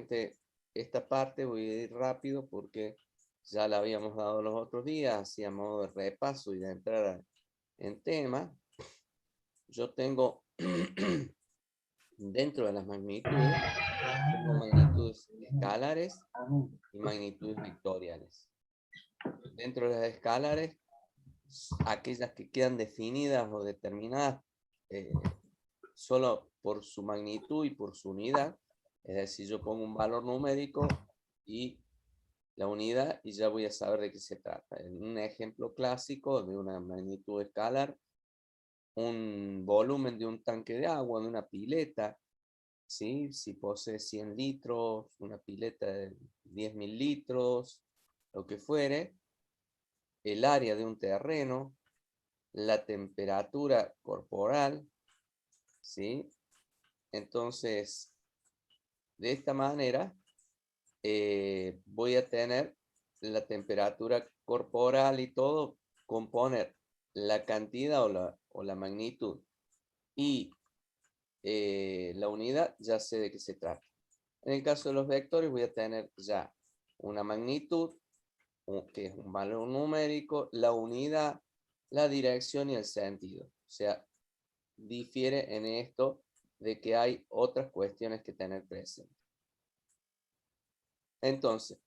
solamente esta parte voy a ir rápido porque ya la habíamos dado los otros días, así a modo de repaso y de entrar en tema. Yo tengo dentro de las magnitudes, tengo magnitudes escalares y magnitudes vectoriales. Dentro de las escalares, aquellas que quedan definidas o determinadas solo por su magnitud y por su unidad, es decir, yo pongo un valor numérico y la unidad y ya voy a saber de qué se trata. En un ejemplo clásico de una magnitud escalar, un volumen de un tanque de agua, de una pileta, ¿sí? Si posee 100 litros, una pileta de 10.000 litros, lo que fuere, el área de un terreno, la temperatura corporal, ¿sí? Entonces, de esta manera, voy a tener la temperatura corporal y todo, componer la cantidad o la magnitud y la unidad, ya sé de qué se trata. En el caso de los vectores voy a tener ya una magnitud, que es un valor numérico, la unidad, la dirección y el sentido. O sea, difiere en esto de que hay otras cuestiones que tener presente. Entonces,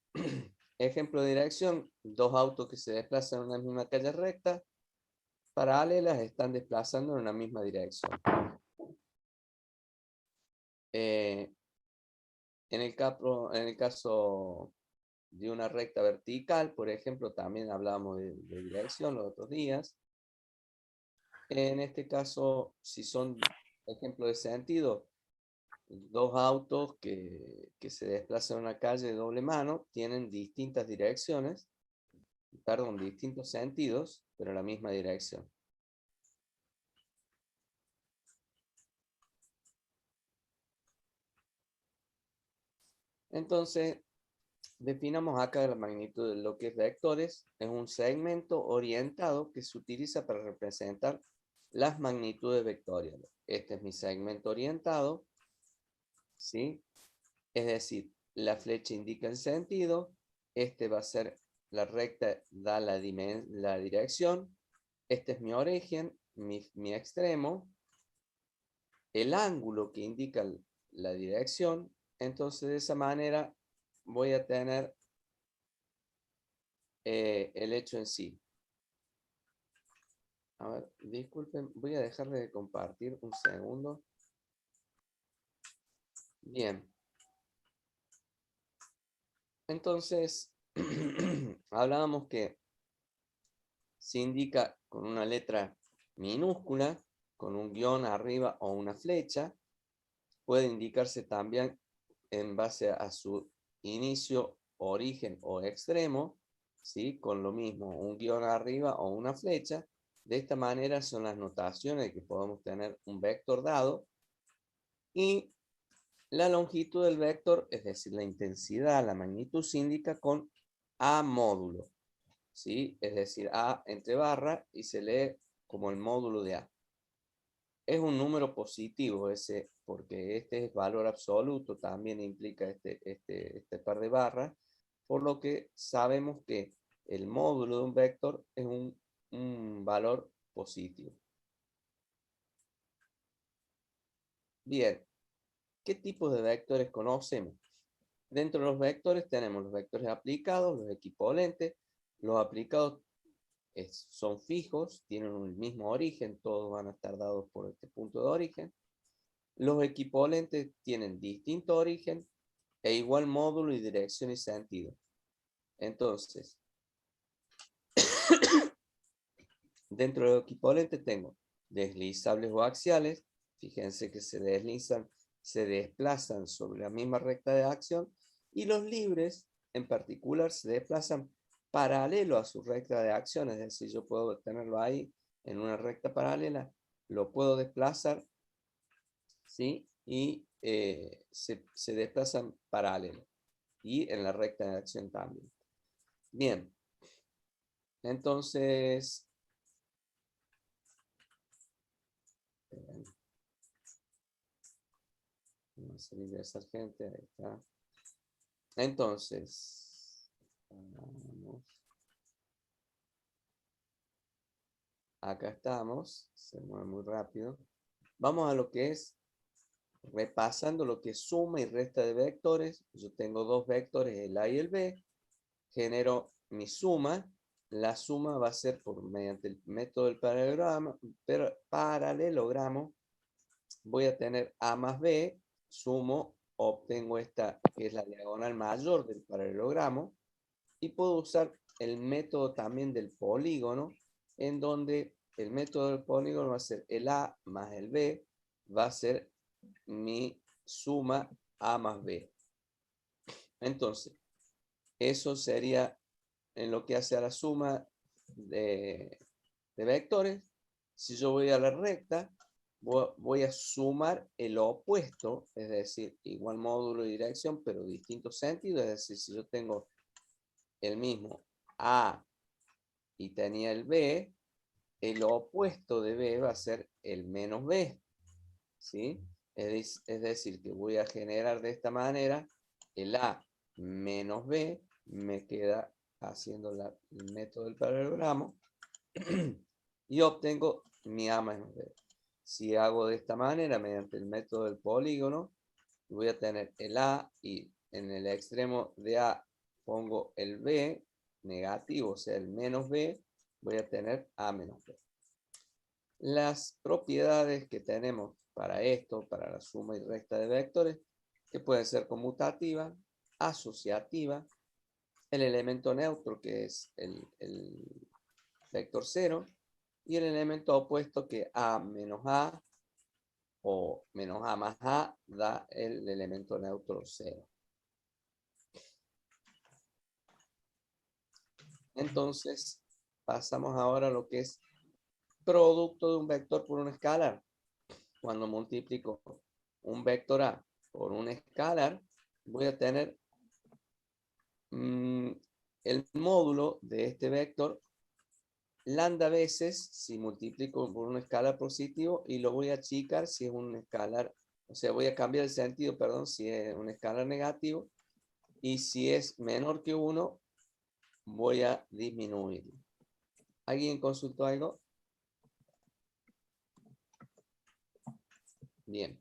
ejemplo de dirección, dos autos que se desplazan en una misma calle recta, paralelas, están desplazando en una misma dirección. En el caso de una recta vertical, por ejemplo, también hablábamos de dirección los otros días. En este caso, si son ejemplo de sentido, dos autos que se desplazan en una calle de doble mano tienen distintas direcciones, perdón, distintos sentidos, pero la misma dirección. Entonces, definamos acá la magnitud de lo que es vectores. Es un segmento orientado que se utiliza para representar las magnitudes vectoriales. Este es mi segmento orientado, ¿sí? Es decir, la flecha indica el sentido, este va a ser la recta, da la dirección, este es mi origen, mi extremo, el ángulo que indica la dirección. Entonces, de esa manera voy a tener el hecho en sí. A ver, disculpen, voy a dejar de compartir un segundo. Bien. Entonces, hablábamos que se indica con una letra minúscula, con un guión arriba o una flecha. Puede indicarse también en base a su inicio, origen o extremo, ¿sí? Con lo mismo, un guión arriba o una flecha. De esta manera son las notaciones de que podemos tener un vector dado. Y la longitud del vector, es decir, la intensidad, la magnitud, se indica con A módulo, ¿sí? Es decir, A entre barra y se lee como el módulo de A. Es un número positivo ese, porque este es valor absoluto, también implica este par de barras, por lo que sabemos que el módulo de un vector es un valor positivo. Bien, ¿qué tipos de vectores conocemos? Dentro de los vectores tenemos los vectores aplicados, los equivalentes. Los aplicados son fijos, tienen el mismo origen, todos van a estar dados por este punto de origen. Los equivalentes tienen distinto origen e igual módulo y dirección y sentido. Entonces, dentro de los equivalentes tengo deslizables o axiales. Fíjense que se deslizan, se desplazan sobre la misma recta de acción. Y los libres, en particular, se desplazan paralelo a su recta de acción. Es decir, yo puedo tenerlo ahí en una recta paralela, lo puedo desplazar, ¿sí? Y se desplazan paralelo. Y en la recta de acción también. Bien. Entonces, vamos a salir de esa gente. Ahí está. Entonces, acá estamos, se mueve muy rápido. Vamos a lo que es, repasando lo que es suma y resta de vectores. Yo tengo dos vectores, el A y el B. Genero mi suma. La suma va a ser mediante el método del paralelogramo. Voy a tener A más B, sumo, obtengo esta que es la diagonal mayor del paralelogramo. Y puedo usar el método también del polígono, en donde el método del polígono va a ser el A más el B, va a ser mi suma A más B. Entonces, eso sería en lo que hace a la suma de vectores. Si yo voy a la recta, voy a sumar el opuesto, es decir, igual módulo y dirección, pero distintos sentidos. Es decir, si yo tengo el mismo A y tenía el B, el opuesto de B va a ser el menos B, ¿sí? Es decir, que voy a generar de esta manera el A menos B, me queda haciendo el método del paralelogramo, y obtengo mi A menos B. Si hago de esta manera, mediante el método del polígono, voy a tener el A y en el extremo de A pongo el B negativo, o sea, el menos B, voy a tener A menos B. Las propiedades que tenemos para esto, para la suma y resta de vectores, que pueden ser conmutativa, asociativa, el elemento neutro, que es el vector 0, y el elemento opuesto, que A menos A o menos A más A da el elemento neutro 0. Entonces, pasamos ahora a lo que es producto de un vector por un escalar. Cuando multiplico un vector A por un escalar, voy a tener el módulo de este vector lambda veces si multiplico por un escalar positivo, y lo voy a achicar si es un escalar, o sea, voy a cambiar el sentido, perdón, si es un escalar negativo, y si es menor que 1, voy a disminuirlo. ¿Alguien consultó algo? Bien.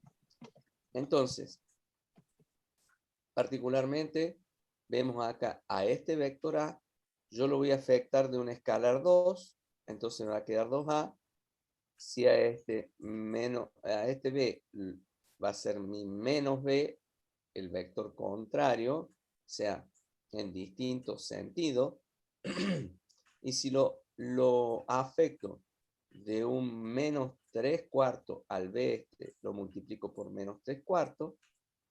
Entonces, particularmente, vemos acá a este vector A, yo lo voy a afectar de un escalar 2, entonces me va a quedar 2A. Si a este B va a ser mi menos B, el vector contrario, o sea, en distinto sentido. Y si lo afecto de un menos 3 cuartos al B lo multiplico por menos 3 cuartos,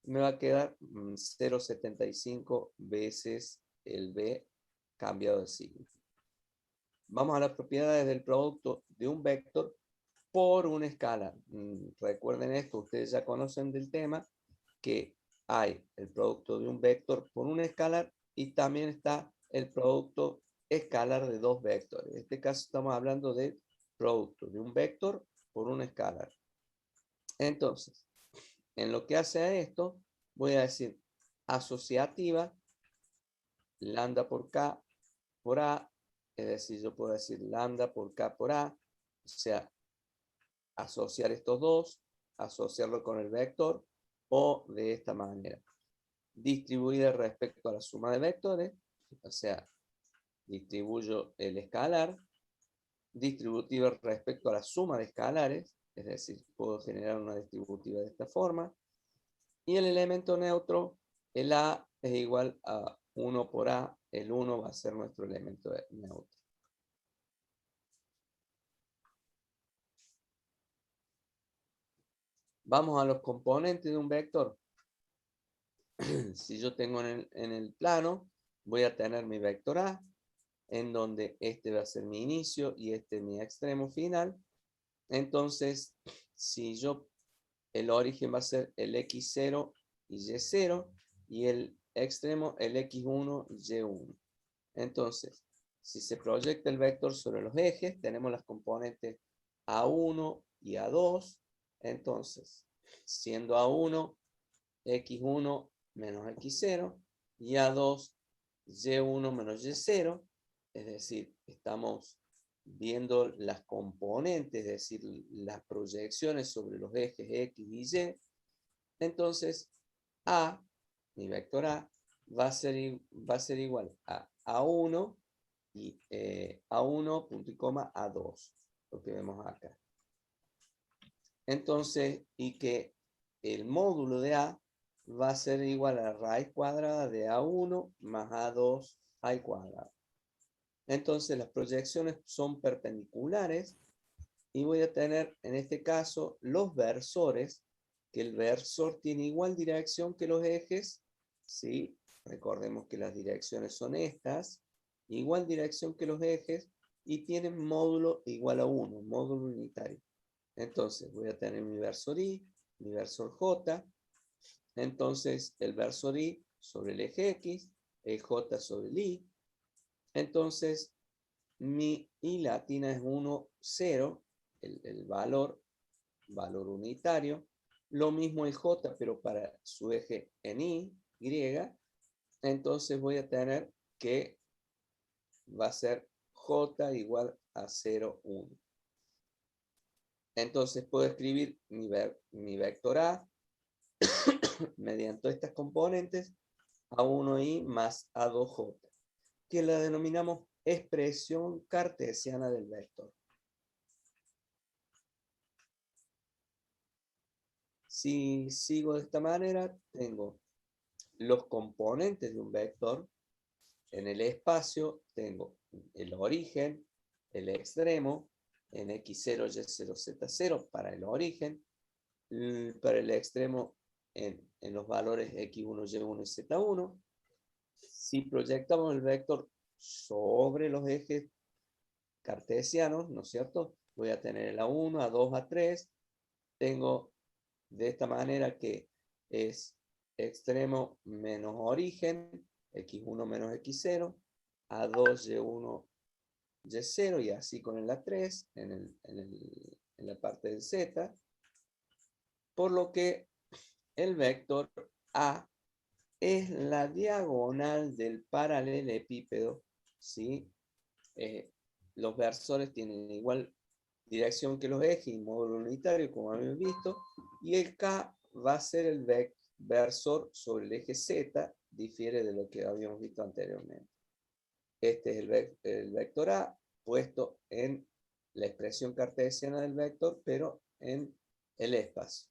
me va a quedar 0,75 veces el B cambiado de signo. Vamos a las propiedades del producto de un vector por una escala. Recuerden esto, ustedes ya conocen del tema, que hay el producto de un vector por un escalar y también está el producto escalar de dos vectores. En este caso estamos hablando del producto de un vector por un escalar. Entonces, en lo que hace a esto, voy a decir asociativa, lambda por K por A, es decir, yo puedo decir lambda por K por A, o sea, asociar estos dos, asociarlo con el vector, o de esta manera. Distribuida respecto a la suma de vectores, o sea, distribuyo el escalar. Distributiva respecto a la suma de escalares, es decir, puedo generar una distributiva de esta forma. Y el elemento neutro, el A es igual a 1 por A, el 1 va a ser nuestro elemento neutro. Vamos a los componentes de un vector. Si yo tengo en el plano, voy a tener mi vector A, en donde este va a ser mi inicio y este es mi extremo final. Entonces, si el origen va a ser el x0 y y0, y el extremo el x1 y y1. Entonces, si se proyecta el vector sobre los ejes, tenemos las componentes A1 y A2. Entonces, siendo A1, x1 menos x0, y A2, Y1 menos Y0, es decir, estamos viendo las componentes, es decir, las proyecciones sobre los ejes X y Y. Entonces, A, mi vector A, va a ser igual a A1 y A1, punto y coma, A2, lo que vemos acá. Entonces, y que el módulo de A va a ser igual a la raíz cuadrada de A1 más A2 al cuadrado. Entonces, las proyecciones son perpendiculares y voy a tener, en este caso, los versores, que el versor tiene igual dirección que los ejes, ¿sí? Recordemos que las direcciones son estas, igual dirección que los ejes, y tienen módulo igual a 1, módulo unitario. Entonces, voy a tener mi versor I, mi versor J. Entonces, el versor I sobre el eje X, el J sobre el I. Entonces, mi I latina es 1, 0, el valor unitario. Lo mismo el J, pero para su eje en Y. Entonces, voy a tener que va a ser J igual a 0, 1. Entonces puedo escribir mi vector A mediante estas componentes A1i más A2j, que la denominamos expresión cartesiana del vector. Si sigo de esta manera, tengo los componentes de un vector. En el espacio tengo el origen, el extremo, en x0, y0, z0 para el origen, para el extremo en los valores x1, y1 y z1. Si proyectamos el vector sobre los ejes cartesianos, ¿no es cierto? Voy a tener el A1, A2, A3. Tengo de esta manera que es extremo menos origen, x1 menos x0, A2, y1, y0, y así con el A3 en la parte del z. Por lo que el vector A es la diagonal del paralelepípedo, ¿sí? Los versores tienen igual dirección que los ejes y módulo unitario, como habíamos visto, y el K va a ser el versor sobre el eje Z, difiere de lo que habíamos visto anteriormente. Este es el vector A puesto en la expresión cartesiana del vector, pero en el espacio.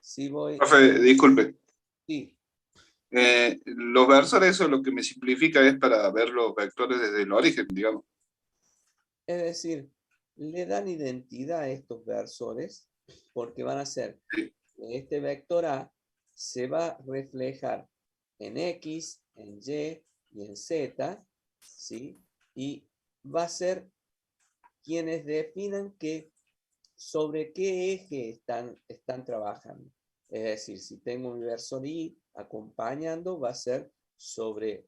Si voy... Profe, disculpe. Sí. Los versores, eso lo que me simplifica es para ver los vectores desde el origen, digamos. Es decir, le dan identidad a estos versores porque van a ser, Sí. este vector A se va a reflejar en X, en Y y en Z, ¿sí? Y va a ser quienes definan sobre qué eje están trabajando. Es decir, si tengo mi versor Y acompañando, va a ser sobre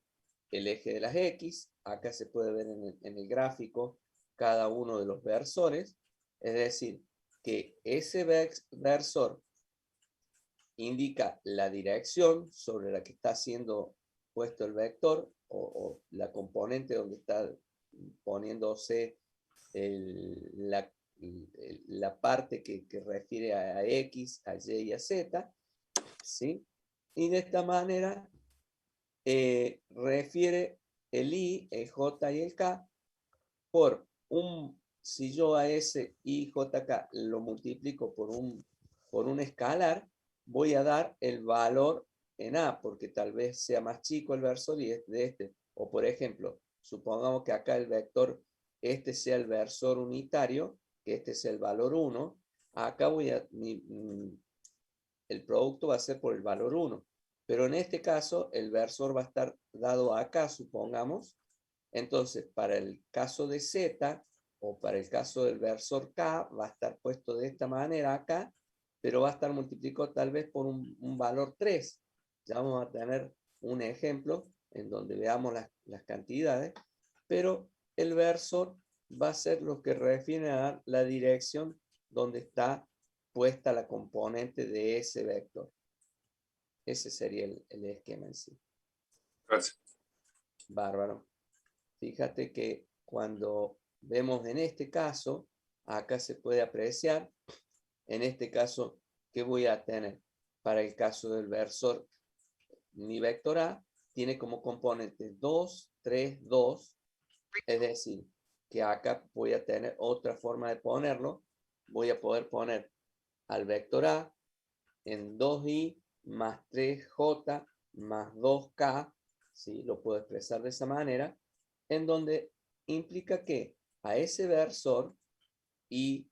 el eje de las X. Acá se puede ver en el gráfico cada uno de los versores. Es decir, que ese versor indica la dirección sobre la que está siendo puesto el vector o la componente donde está poniéndose la parte que refiere a X, a Y y a Z, ¿sí? Y de esta manera refiere el I, el J y el K por si yo a ese I, J, K lo multiplico por un escalar, voy a dar el valor en A, porque tal vez sea más chico el versor y de este. O por ejemplo, supongamos que acá el vector, este sea el versor unitario, que este sea el valor 1. Acá el producto va a ser por el valor 1. Pero en este caso, el versor va a estar dado acá, supongamos. Entonces, para el caso de Z, o para el caso del versor K, va a estar puesto de esta manera acá, pero va a estar multiplicado tal vez por un valor 3. Ya vamos a tener un ejemplo en donde veamos las cantidades, pero el versor va a ser lo que refiere a la dirección donde está puesta la componente de ese vector. Ese sería el esquema en sí. Gracias. Bárbaro. Fíjate que cuando vemos en este caso, acá se puede apreciar, en este caso, ¿qué voy a tener? Para el caso del versor, mi vector A tiene como componente 2, 3, 2, es decir, que acá voy a tener otra forma de ponerlo, voy a poder poner al vector A en 2i más 3j más 2k, ¿sí? Lo puedo expresar de esa manera, en donde implica que a ese versor, y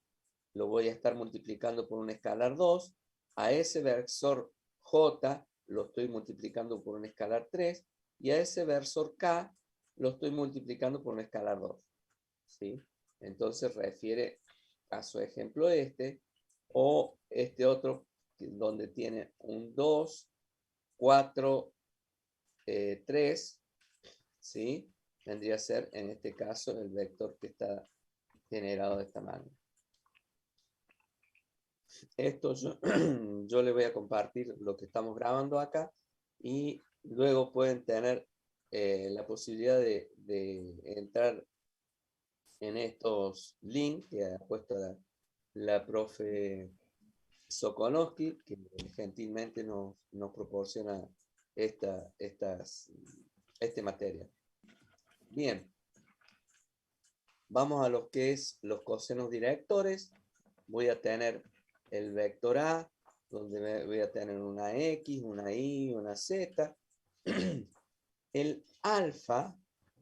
lo voy a estar multiplicando por un escalar 2, a ese versor j lo estoy multiplicando por un escalar 3, y a ese versor k lo estoy multiplicando por un escalar 2. ¿Sí? Entonces refiere a su ejemplo este, o este otro, donde tiene un 2, 4, 3, ¿sí? Vendría a ser, en este caso, el vector que está generado de esta manera. Esto yo le voy a compartir lo que estamos grabando acá, y luego pueden tener la posibilidad de entrar en estos links que ha puesto la profe Sokolowski, que gentilmente nos proporciona este material. Bien, vamos a lo que es los cosenos directores. Voy a tener el vector A, donde voy a tener una X, una Y, una Z. El alfa,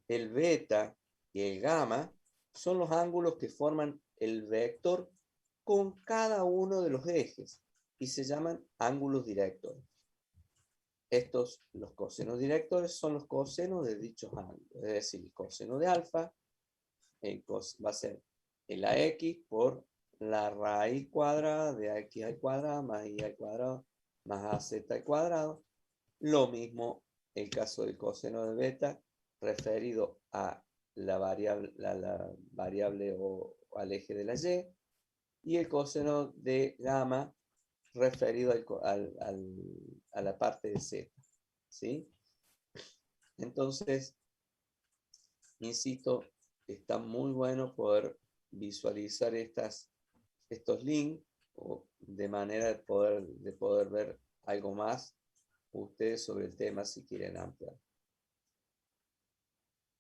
el beta y el gamma son los ángulos que forman el vector con cada uno de los ejes y se llaman ángulos directores. Los cosenos directores son los cosenos de dichos ángulos, es decir, el coseno de alfa va a ser el AX por la raíz cuadrada de AX al cuadrado más Y al cuadrado más AZ al cuadrado. Lo mismo el caso del coseno de beta referido a la variable o al eje de la Y, y el coseno de gamma referido a la parte de Z. ¿Sí? Entonces, insisto, está muy bueno poder visualizar estos links de manera de poder ver algo más ustedes sobre el tema si quieren ampliar.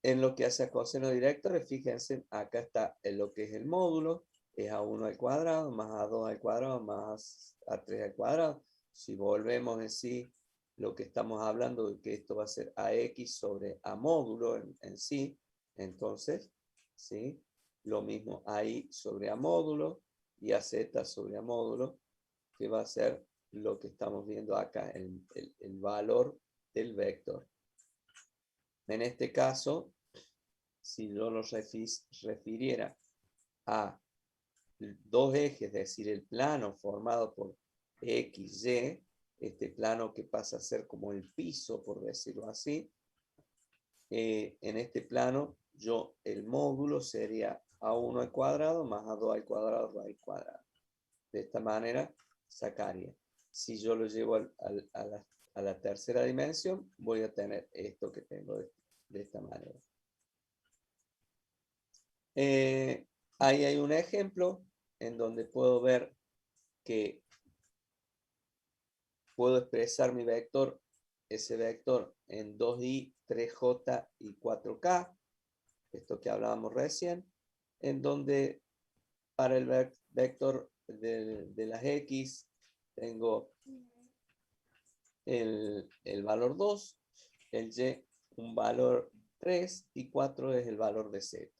En lo que hace a coseno directo, fíjense, acá está en lo que es el módulo, es a1 al cuadrado, más a2 al cuadrado, más a3 al cuadrado. Si volvemos en sí, lo que estamos hablando de que esto va a ser ax sobre a módulo en sí, entonces, ¿sí? Lo mismo ahí sobre a módulo y a z sobre a módulo, que va a ser lo que estamos viendo acá, el valor del vector. En este caso, si yo lo refiriera a dos ejes, es decir, el plano formado por X, Y, este plano que pasa a ser como el piso, por decirlo así, en este plano, el módulo sería a1 al cuadrado más a2 al cuadrado raíz cuadrada. De esta manera sacaría. Si yo lo llevo a la tercera dimensión, voy a tener esto que tengo de esta manera. Ahí hay un ejemplo en donde puedo ver que puedo expresar mi vector, ese vector en 2i, 3j y 4k, esto que hablábamos recién, en donde para el vector de las x tengo el valor 2, el y un valor 3 y 4 es el valor de z.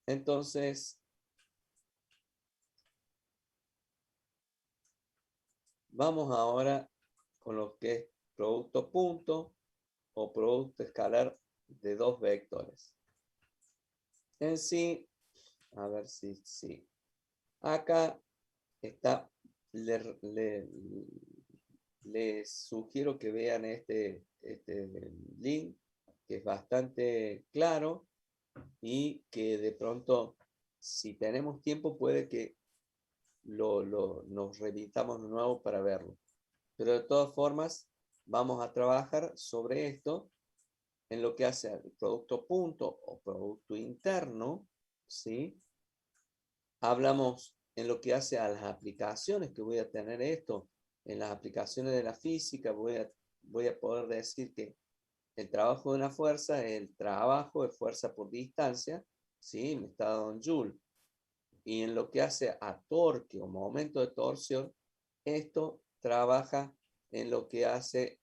Entonces, vamos ahora con lo que es producto punto o producto escalar de dos vectores. En sí, a ver si acá está, les sugiero que vean este link, que es bastante claro y que de pronto, si tenemos tiempo, puede que nos revisamos de nuevo para verlo. Pero de todas formas, vamos a trabajar sobre esto en lo que hace al producto punto o producto interno, ¿sí? Hablamos en lo que hace a las aplicaciones que voy a tener esto. En las aplicaciones de la física voy a poder decir que el trabajo de una fuerza es el trabajo de fuerza por distancia, ¿sí? Me está dando en Joule. Y en lo que hace a torque o momento de torsión, esto trabaja en lo que hace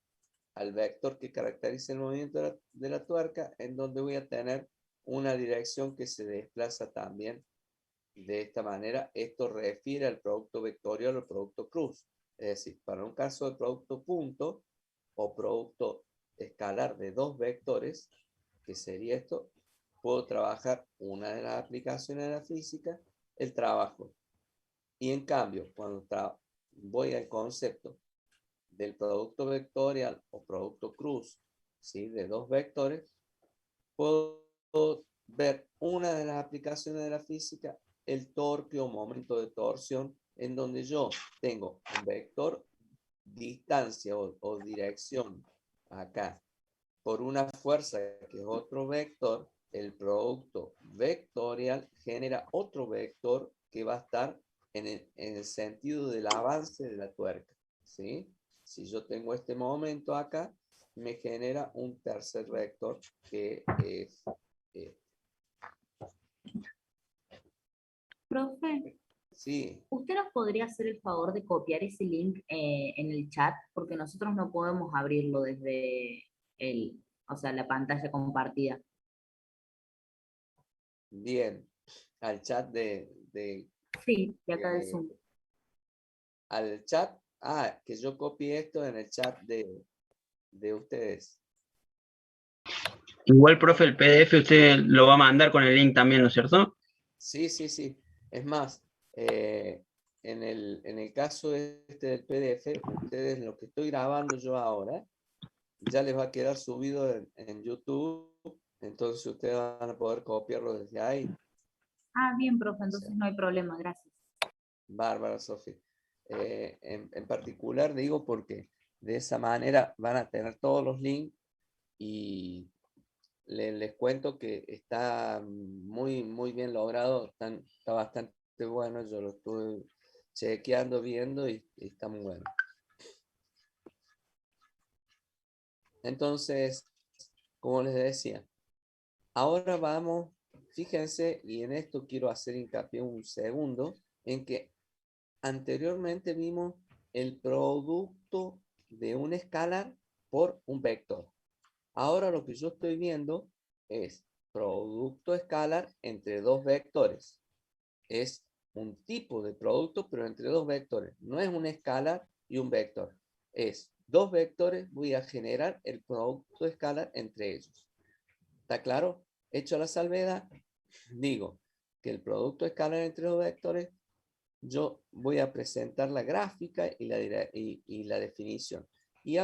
al vector que caracteriza el movimiento de la tuerca, en donde voy a tener una dirección que se desplaza también de esta manera. Esto refiere al producto vectorial o producto cruz. Es decir, para un caso de producto punto o producto escalar de dos vectores, que sería esto, puedo trabajar una de las aplicaciones de la física, el trabajo. Y en cambio, cuando voy al concepto del producto vectorial o producto cruz, ¿sí? De dos vectores, puedo ver una de las aplicaciones de la física, el torque o momento de torsión, en donde yo tengo un vector distancia o dirección acá por una fuerza que es otro vector. El producto vectorial genera otro vector que va a estar en el sentido del avance de la tuerca, ¿sí? Si yo tengo este momento acá, me genera un tercer vector que es... Profe, sí, ¿usted nos podría hacer el favor de copiar ese link en el chat? Porque nosotros no podemos abrirlo desde o sea, la pantalla compartida. bien. Al chat Sí, de acá de eh, Zoom. al chat, que yo copie esto en el chat de ustedes. Igual, profe, el PDF usted lo va a mandar con el link también, ¿no es cierto? Sí, sí, sí. Es más, en el caso este del PDF, ustedes lo que estoy grabando yo ahora, ya les va a quedar subido en YouTube, entonces ustedes van a poder copiarlo desde ahí. Ah, bien, profe, O entonces sea, no hay problema, gracias. Bárbara, Sofía. En particular digo porque de esa manera van a tener todos los links y les cuento que está muy, muy bien logrado, está bastante bueno, yo lo estuve chequeando, viendo y está muy bueno. Entonces, como les decía, ahora vamos, fíjense, y en esto quiero hacer hincapié un segundo, en que anteriormente vimos el producto de un escalar por un vector. Ahora lo que yo estoy viendo es producto escalar entre dos vectores. Es un tipo de producto, pero entre dos vectores. No es un escalar y un vector. Es dos vectores, voy a generar el producto escalar entre ellos. ¿Está claro? Hecho la salvedad, digo que el producto escalar entre dos vectores, yo voy a presentar la gráfica y la definición. Y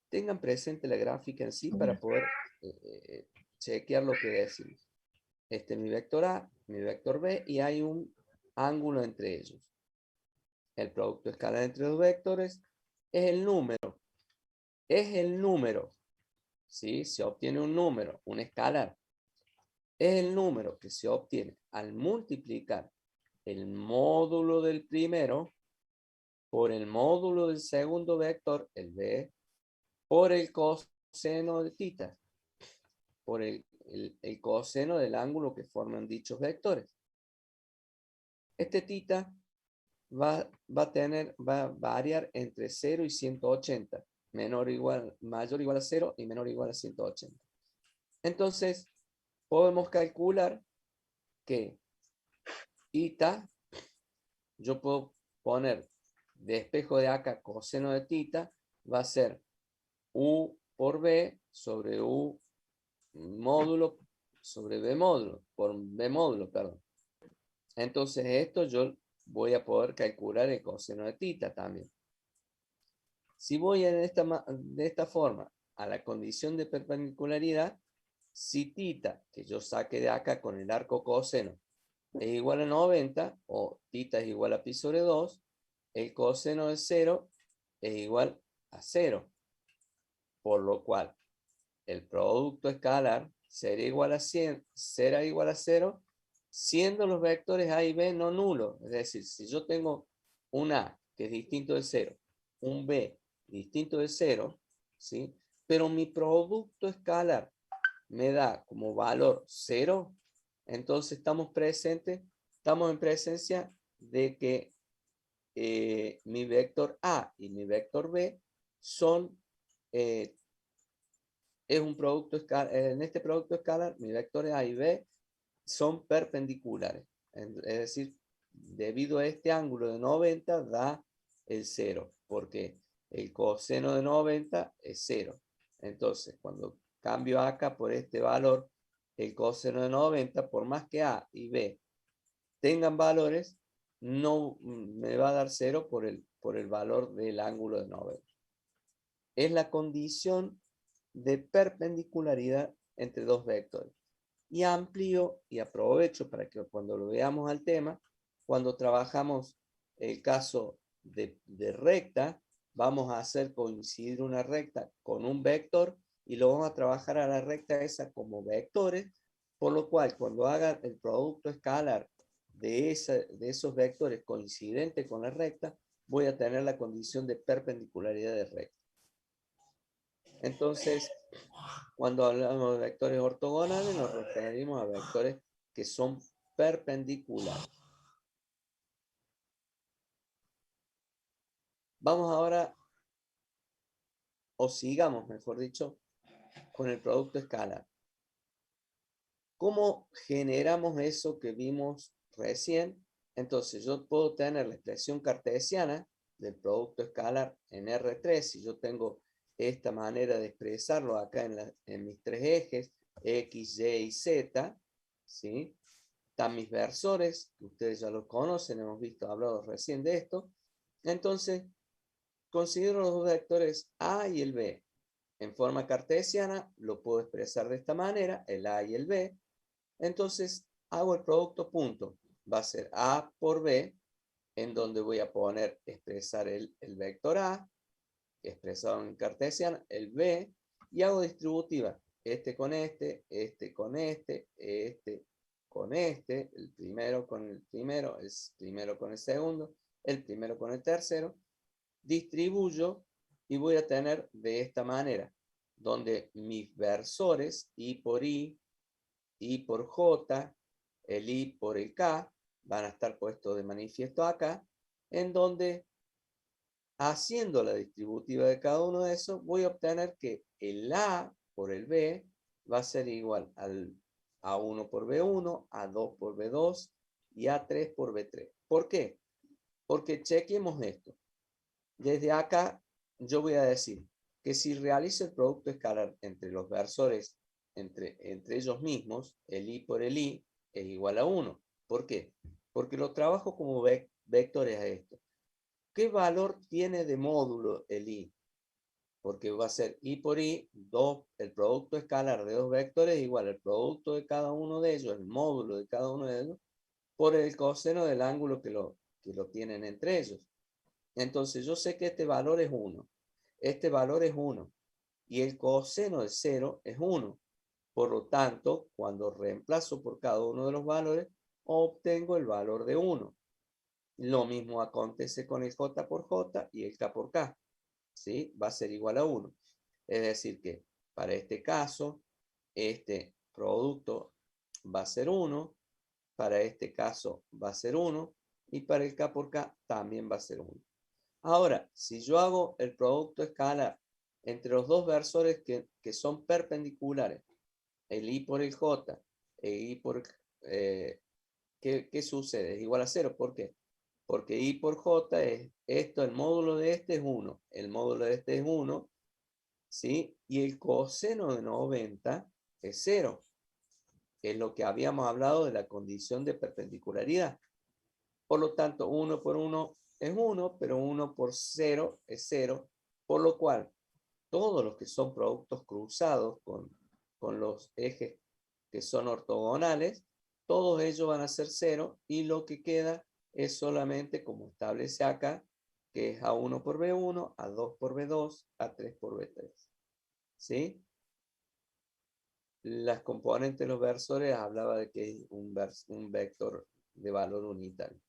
tengan presente la gráfica en sí para poder chequear lo que decimos. Este es mi vector A, mi vector B, y hay un ángulo entre ellos. El producto escalar entre dos vectores es el número. Es el número. ¿Sí? Se obtiene un número, un escalar. Es el número que se obtiene al multiplicar el módulo del primero por el módulo del segundo vector, el B, por el coseno de theta, por el coseno del ángulo que forman dichos vectores. Este θ va a variar entre 0 y 180, mayor o igual a 0 y menor o igual a 180. Entonces, podemos calcular que θ, yo puedo poner de espejo de acá coseno de θ, va a ser U por B sobre U módulo sobre B módulo, por B módulo, perdón. Entonces esto yo voy a poder calcular el coseno de θ también. Si voy de esta forma a la condición de perpendicularidad, si θ, que yo saque de acá con el arco coseno, es igual a 90, o θ es igual a pi sobre 2, el coseno de 0 es igual a 0. Por lo cual, el producto escalar será igual a 100, será igual a 0, siendo los vectores A y B no nulos. Es decir, si yo tengo un A que es distinto de 0, un B distinto de 0, ¿sí? Pero mi producto escalar me da como valor 0, entonces estamos en presencia de que mi vector A y mi vector B son, es un producto escalar. En este producto escalar, mis vectores A y B son perpendiculares. Es decir, debido a este ángulo de 90 da el 0, porque el coseno de 90 es 0. Entonces, cuando cambio acá por este valor, el coseno de 90, por más que A y B tengan valores, no me va a dar 0 por el valor del ángulo de 90. Es la condición de perpendicularidad entre dos vectores. Y amplío y aprovecho para que cuando lo veamos al tema, cuando trabajamos el caso de recta, vamos a hacer coincidir una recta con un vector y lo vamos a trabajar a la recta esa como vectores, por lo cual cuando haga el producto escalar de esos vectores coincidente con la recta, voy a tener la condición de perpendicularidad de recta. Entonces, cuando hablamos de vectores ortogonales, nos referimos a vectores que son perpendiculares. Vamos ahora, o sigamos, mejor dicho, con el producto escalar. ¿Cómo generamos eso que vimos recién? Entonces, yo puedo tener la expresión cartesiana del producto escalar en R3, si yo tengo esta manera de expresarlo acá en mis tres ejes, X, Y y Z, ¿sí? Están mis versores, que ustedes ya los conocen, hemos hablado recién de esto. Entonces, considero los dos vectores A y el B. En forma cartesiana, lo puedo expresar de esta manera, el A y el B. Entonces, hago el producto punto. Va a ser A por B, en donde voy a expresar el vector A, expresado en cartesiana, el B, y hago distributiva. Este con este, este con este con este, el primero con el primero, el primero con el segundo, el primero con el tercero. Distribuyo y voy a tener de esta manera, donde mis versores, I por J, el I por el K, van a estar puestos de manifiesto acá, en donde haciendo la distributiva de cada uno de esos, voy a obtener que el A por el B va a ser igual al A1 por B1, A2 por B2 y A3 por B3. ¿Por qué? Porque chequemos esto. Desde acá yo voy a decir que si realizo el producto escalar entre los versores, entre ellos mismos, el I por el I es igual a 1. ¿Por qué? Porque lo trabajo como vectores a esto. ¿Qué valor tiene de módulo el I? Porque va a ser I por I, el producto escalar de dos vectores igual al producto de cada uno de ellos, el módulo de cada uno de ellos, por el coseno del ángulo que lo tienen entre ellos. Entonces yo sé que este valor es 1. Este valor es 1. Y el coseno de 0 es 1. Por lo tanto, cuando reemplazo por cada uno de los valores, obtengo el valor de 1. Lo mismo acontece con el J por J y el K por K. ¿Sí? Va a ser igual a 1. Es decir que para este caso, este producto va a ser 1. Para este caso va a ser 1. Y para el K por K también va a ser 1. Ahora, si yo hago el producto escalar entre los dos versores que son perpendiculares, el I por el J, el I por... ¿qué sucede? Es igual a 0. ¿Por qué? Porque I por J es esto, el módulo de este es 1, el módulo de este es 1, ¿sí? Y el coseno de 90 es 0, que es lo que habíamos hablado de la condición de perpendicularidad. Por lo tanto, 1 por 1 es 1, pero 1 por 0 es 0, por lo cual todos los que son productos cruzados con los ejes que son ortogonales todos ellos van a ser 0 y lo que queda es solamente como establece acá, que es A1 por B1, A2 por B2, A3 por B3. ¿Sí? Las componentes de los versores hablaba de que es un vector de valor unitario.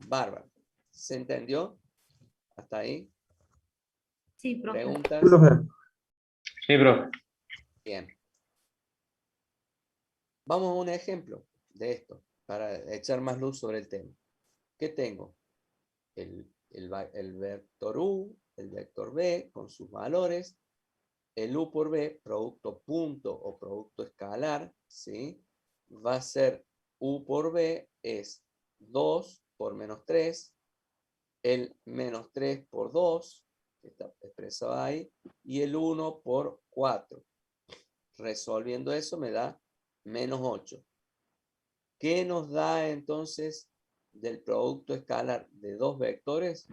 Bárbaro. ¿Se entendió? ¿Hasta ahí? Sí, profe. ¿Preguntas? Sí, profe. Bien. Vamos a un ejemplo de esto para echar más luz sobre el tema. ¿Qué tengo? El vector U, el vector B con sus valores, el U por B, producto punto o producto escalar, ¿sí? Va a ser U por B es 2 por menos 3, el menos 3 por 2, que está expresado ahí, y el 1 por 4. Resolviendo eso me da menos 8. ¿Qué nos da entonces del producto escalar de dos vectores?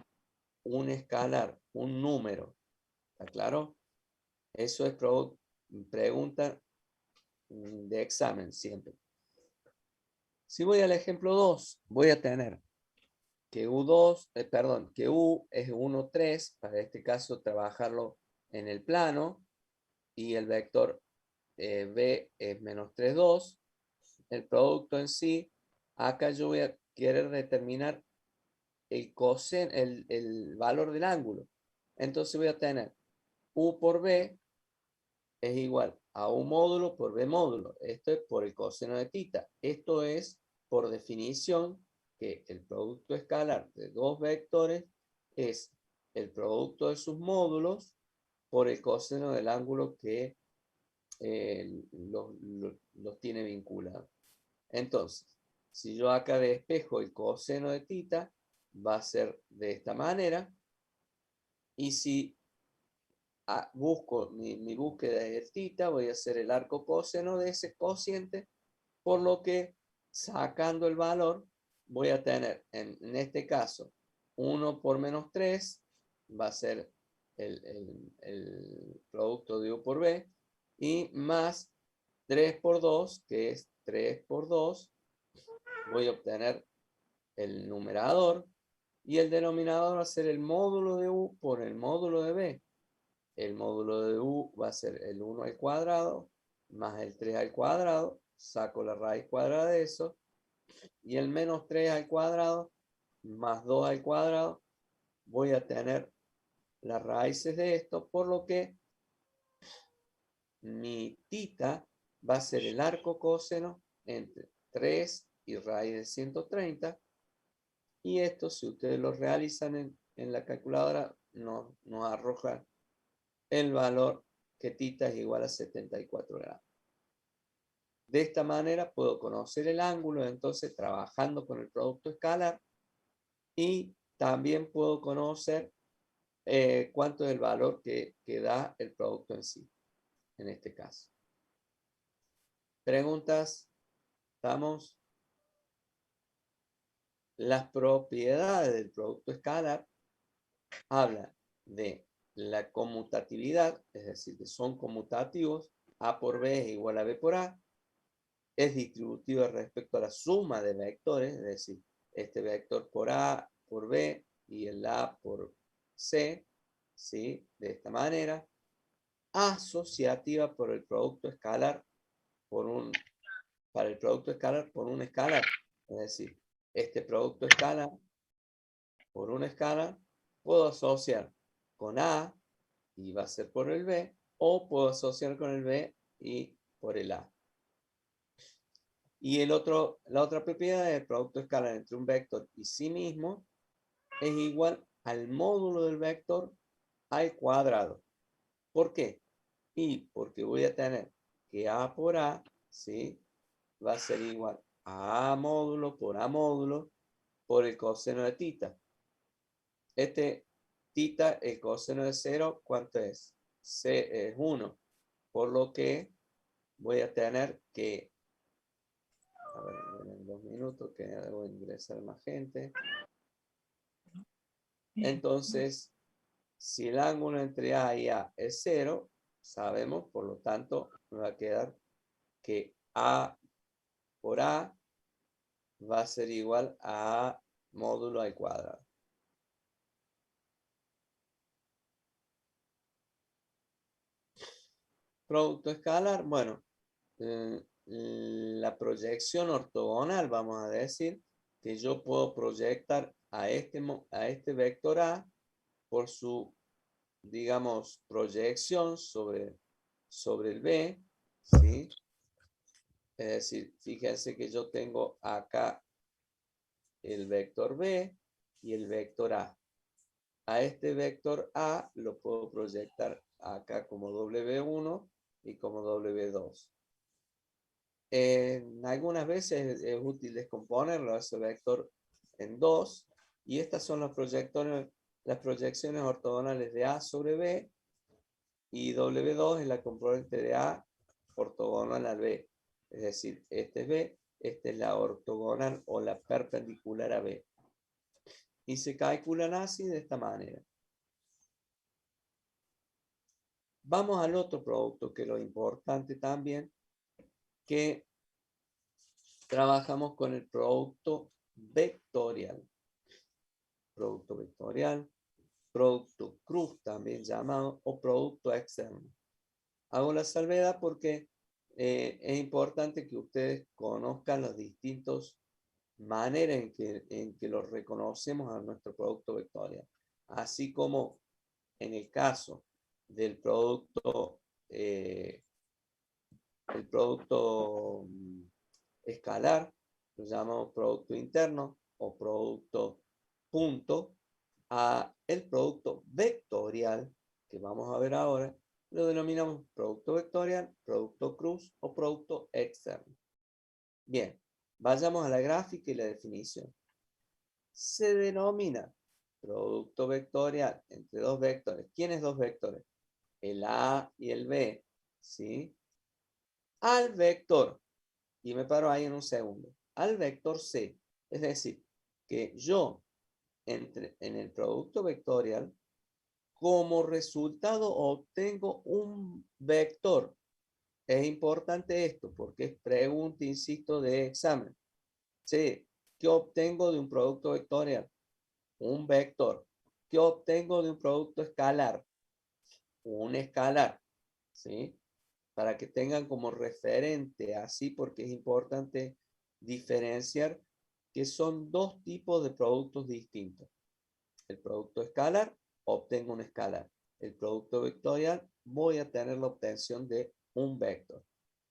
Un escalar, un número. ¿Está claro? Eso es pregunta de examen siempre. Si voy al ejemplo 2, voy a tener que que U es 1, 3, para este caso trabajarlo en el plano, y el vector B es menos 3, 2. El producto en sí, acá yo voy a querer determinar el valor del ángulo. Entonces voy a tener U por B es igual a U módulo por B módulo. Esto es por el coseno de tita. Esto es, por definición, que el producto escalar de dos vectores es el producto de sus módulos por el coseno del ángulo que los tiene vinculados. Entonces, si yo acá despejo el coseno de tita, va a ser de esta manera. Y si busco mi búsqueda de tita, voy a hacer el arco coseno de ese cociente, por lo que sacando el valor voy a tener, en este caso, 1 por menos 3, va a ser el producto de U por B, y más 3 por 2, que es 3 por 2, voy a obtener el numerador, y el denominador va a ser el módulo de U por el módulo de B. El módulo de U va a ser el 1 al cuadrado más el 3 al cuadrado. Saco la raíz cuadrada de eso. Y el menos 3 al cuadrado más 2 al cuadrado. Voy a tener las raíces de esto, por lo que mi tita va a ser el arco coseno entre 3 y raíz de 130. Y esto, si ustedes lo realizan en la calculadora, nos arroja el valor que tita es igual a 74 grados. De esta manera puedo conocer el ángulo, entonces trabajando con el producto escalar, y también puedo conocer cuánto es el valor que da el producto en sí, en este caso. Preguntas. ¿Estamos? Las propiedades del producto escalar hablan de la conmutatividad, es decir, que son conmutativos. A por B es igual a B por A. Es distributiva respecto a la suma de vectores, es decir, este vector por A por B y el A por C, ¿sí? De esta manera. Asociativa por el producto escalar para el producto escalar por un escalar. Es decir, este producto escalar por un escalar puedo asociar con A y va a ser por el B, o puedo asociar con el B y por el A. Y la otra propiedad del producto escalar entre un vector y sí mismo es igual al módulo del vector al cuadrado. ¿Por qué? Y porque voy a tener que A por A, ¿sí? Va a ser igual a módulo por el coseno de tita. Tita, el coseno de 0, ¿cuánto es? C es 1. Por lo que voy a tener que, a ver, en 2 minutos que debo ingresar más gente. Entonces, si el ángulo entre A y A es 0, sabemos, por lo tanto, me va a quedar que A por A va a ser igual a módulo al cuadrado. Producto escalar, bueno, la proyección ortogonal, vamos a decir, que yo puedo proyectar a este vector A por su, digamos, proyección sobre el B, ¿sí? Es decir, fíjense que yo tengo acá el vector B y el vector A. A este vector A lo puedo proyectar acá como W1 y como W2. Algunas veces es útil descomponerlo a ese vector en dos, y estas son las proyecciones ortogonales de A sobre B, y W2 es la componente de A ortogonal al B. Es decir, este es B, esta es la ortogonal o la perpendicular a B. Y se calculan así de esta manera. Vamos al otro producto, que es lo importante también, que trabajamos con el producto vectorial. Producto vectorial, producto cruz también llamado, o producto externo. Hago la salvedad porque es importante que ustedes conozcan las distintas maneras en que los reconocemos a nuestro producto vectorial. Así como en el caso del producto escalar, lo llamamos producto interno o producto punto. A el producto vectorial, que vamos a ver ahora, lo denominamos producto vectorial, producto cruz o producto externo. Bien, vayamos a la gráfica y la definición. Se denomina producto vectorial entre dos vectores. ¿Quiénes dos vectores? El A y el B, ¿sí? Al vector, y me paro ahí en un segundo, al vector C. Es decir, que yo en el producto vectorial, como resultado obtengo un vector. Es importante esto porque es pregunta, insisto, de examen. Sí, ¿qué obtengo de un producto vectorial? Un vector. ¿Qué obtengo de un producto escalar? Un escalar. ¿Sí? Para que tengan como referente así, porque es importante diferenciar que son dos tipos de productos distintos. El producto escalar, obtengo un escalar. El producto vectorial, voy a tener la obtención de un vector.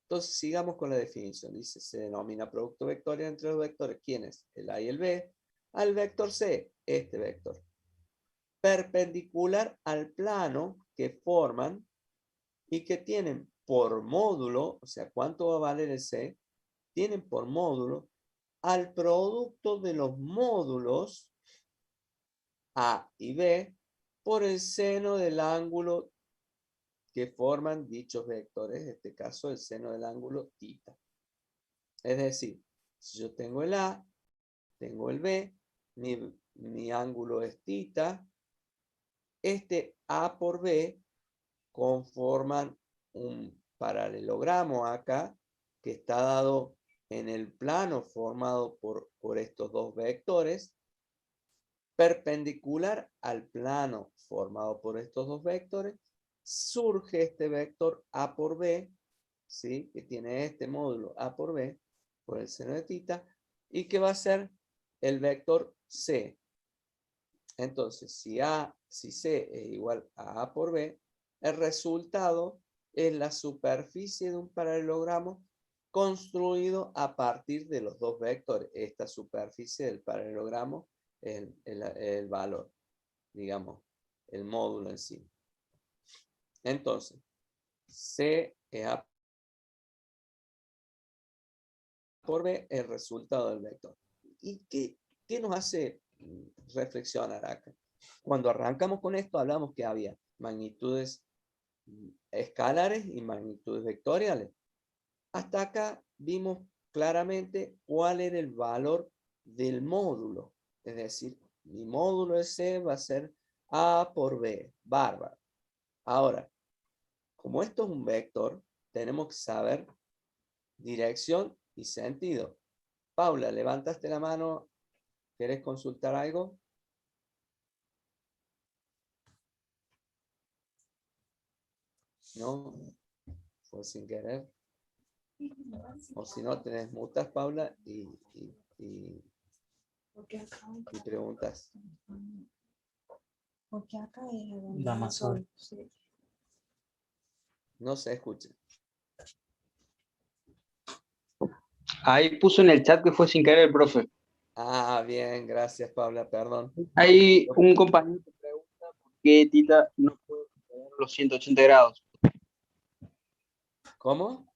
Entonces, sigamos con la definición. Dice, se denomina producto vectorial entre los vectores. ¿Quiénes? El A y el B. Al vector C, este vector. Perpendicular al plano que forman y que tienen por módulo, o sea, ¿cuánto va a valer el C? Tienen por módulo al producto de los módulos A y B por el seno del ángulo que forman dichos vectores, en este caso el seno del ángulo θ. Es decir, si yo tengo el A, tengo el B, mi ángulo es θ, este A por B conforman un paralelogramo acá que está dado en el plano formado por estos dos vectores, perpendicular al plano formado por estos dos vectores, surge este vector A por B, ¿sí? Que tiene este módulo A por B, por el seno de θ, y que va a ser el vector C. Entonces, si C es igual a A por B, el resultado es la superficie de un paralelogramo construido a partir de los dos vectores. Esta superficie del paralelogramo es el valor, digamos, el módulo en sí. Entonces, C es A por B, el resultado del vector. ¿Y qué nos hace reflexionar acá? Cuando arrancamos con esto, hablamos que había magnitudes escalares y magnitudes vectoriales. Hasta acá vimos claramente cuál era el valor del módulo. Es decir, mi módulo de C va a ser A por B. Bárbaro. Ahora, como esto es un vector, tenemos que saber dirección y sentido. Paula, levantaste la mano. ¿Querés consultar algo? No, fue sin querer. O si no, tenés mutas, Paula, y preguntas. Porque acá es donde La no más son, sí. No se escucha. Ahí puso en el chat que fue sin querer el profe. Ah, bien, gracias, Paula, perdón. Hay un compañero que pregunta por qué Tita no puede superar los 180 grados. ¿Cómo?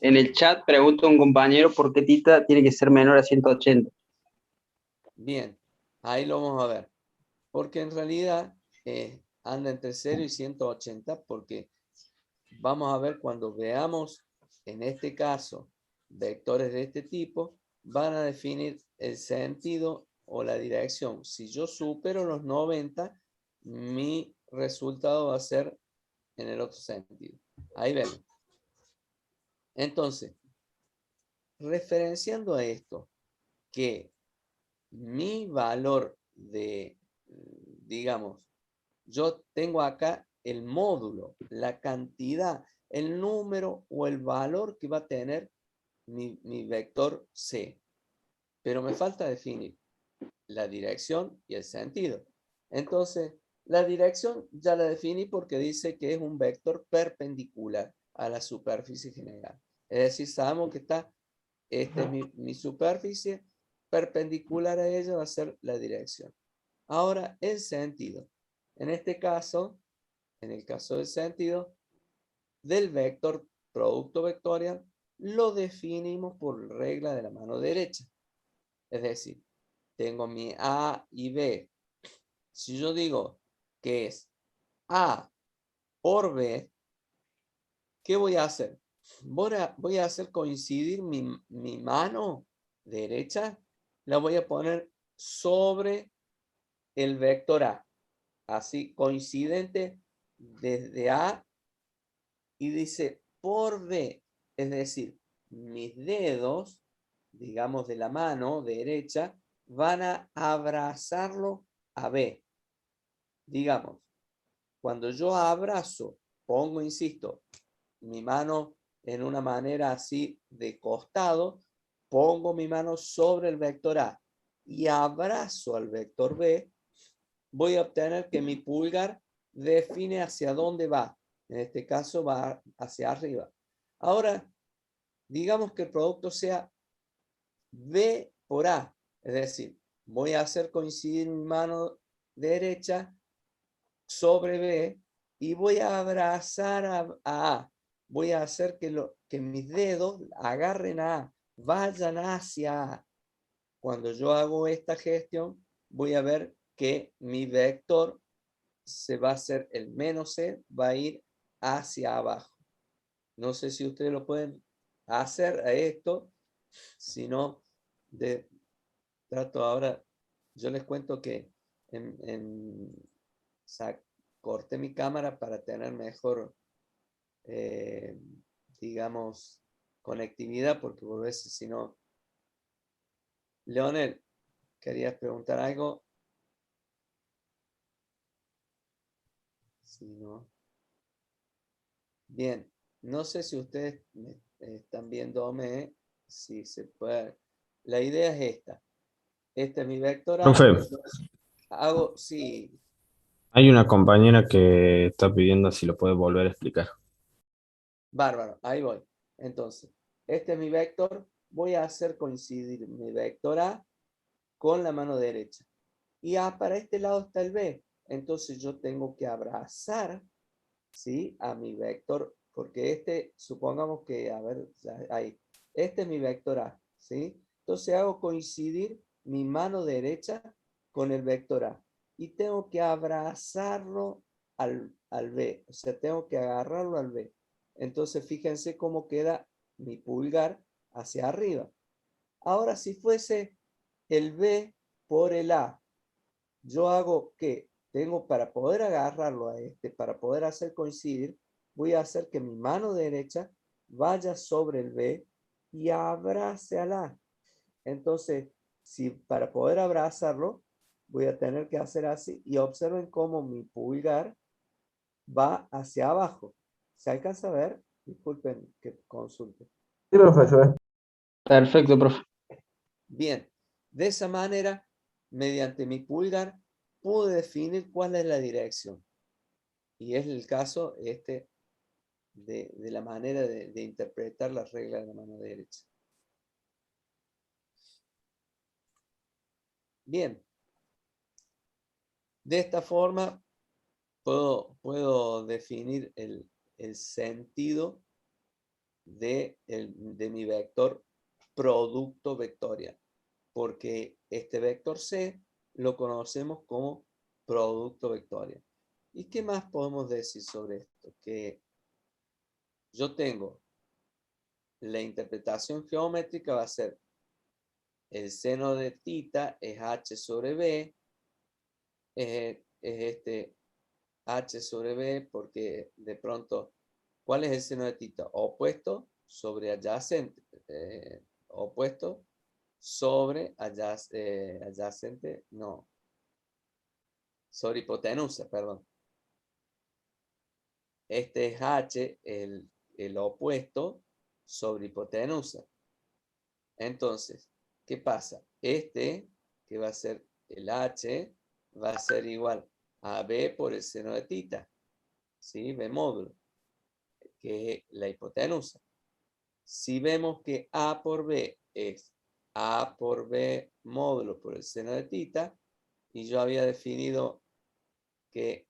En el chat pregunta un compañero por qué Tita tiene que ser menor a 180. Bien, ahí lo vamos a ver. Porque en realidad anda entre 0 y 180, porque vamos a ver cuando veamos, en este caso, vectores de este tipo, van a definir el sentido o la dirección. Si yo supero los 90, mi resultado va a ser en el otro sentido. Ahí ven. Entonces, referenciando a esto, que mi valor de, digamos, yo tengo acá el módulo, la cantidad, el número o el valor que va a tener mi vector C. Pero me falta definir la dirección y el sentido. Entonces, la dirección ya la definí porque dice que es un vector perpendicular a la superficie general. Es decir, sabemos que esta es mi superficie, perpendicular a ella va a ser la dirección. Ahora, el sentido. En este caso, en el caso del sentido, del vector producto vectorial, lo definimos por regla de la mano derecha. Es decir, tengo mi A y B. Si yo digo que es A por B, ¿qué voy a hacer? Voy a hacer coincidir mi mano derecha, la voy a poner sobre el vector A. Así, coincidente desde A y dice por B. Es decir, mis dedos, digamos de la mano derecha, van a abrazarlo a B. Digamos, cuando yo abrazo, pongo, insisto, mi mano en una manera así de costado, pongo mi mano sobre el vector A y abrazo al vector B, voy a obtener que mi pulgar define hacia dónde va. En este caso va hacia arriba. Ahora, digamos que el producto sea B por A. Es decir, voy a hacer coincidir mi mano derecha sobre B y voy a abrazar a A. Voy a hacer que mis dedos agarren a A, vayan hacia A. Cuando yo hago esta gestión, voy a ver que mi vector se va a hacer el menos C, va a ir hacia abajo. No sé si ustedes lo pueden hacer a esto, si no, trato ahora, yo les cuento que corté mi cámara para tener mejor, digamos, conectividad, porque por veces si no. Leonel, ¿querías preguntar algo? Si no. Bien, no sé si ustedes me están viéndome, si se puede. La idea es esta. Este es mi vector A. Profe, Hago, sí, hay una compañera que está pidiendo si lo puede volver a explicar. bárbaro, ahí voy. Entonces, este es mi vector. Voy a hacer coincidir mi vector A con la mano derecha. Y para este lado está el B. Entonces yo tengo que abrazar, ¿sí?, a mi vector, porque este, supongamos que, a ver, ahí, este es mi vector A, ¿sí? Entonces hago coincidir mi mano derecha con el vector A y tengo que abrazarlo al B, o sea, tengo que agarrarlo al B. Entonces fíjense cómo queda mi pulgar hacia arriba. Ahora, si fuese el B por el A, yo hago que tengo para poder agarrarlo a este, para poder hacer coincidir, voy a hacer que mi mano derecha vaya sobre el B y abrace al A. Entonces, si para poder abrazarlo, voy a tener que hacer así. Y observen cómo mi pulgar va hacia abajo. ¿Se alcanza a ver? Disculpen que consulte. Sí, profesor. Perfecto, profe. Bien, de esa manera, mediante mi pulgar, puedo definir cuál es la dirección. Y es el caso de la manera de interpretar las reglas de la mano derecha. Bien, de esta forma puedo definir el sentido de mi vector producto vectorial, porque este vector C lo conocemos como producto vectorial. ¿Y qué más podemos decir sobre esto? Que yo tengo la interpretación geométrica va a ser el seno de θ es h sobre b, es este h sobre b, porque de pronto, ¿cuál es el seno de θ? Opuesto sobre adyacente, opuesto sobre adyacente, no, sobre hipotenusa, perdón. Este es h, el opuesto sobre hipotenusa. Entonces, ¿qué pasa? Este, que va a ser el h, va a ser igual a b por el seno de θ, ¿sí? B módulo, que es la hipotenusa. Si vemos que a por b es a por b módulo por el seno de θ, y yo había definido que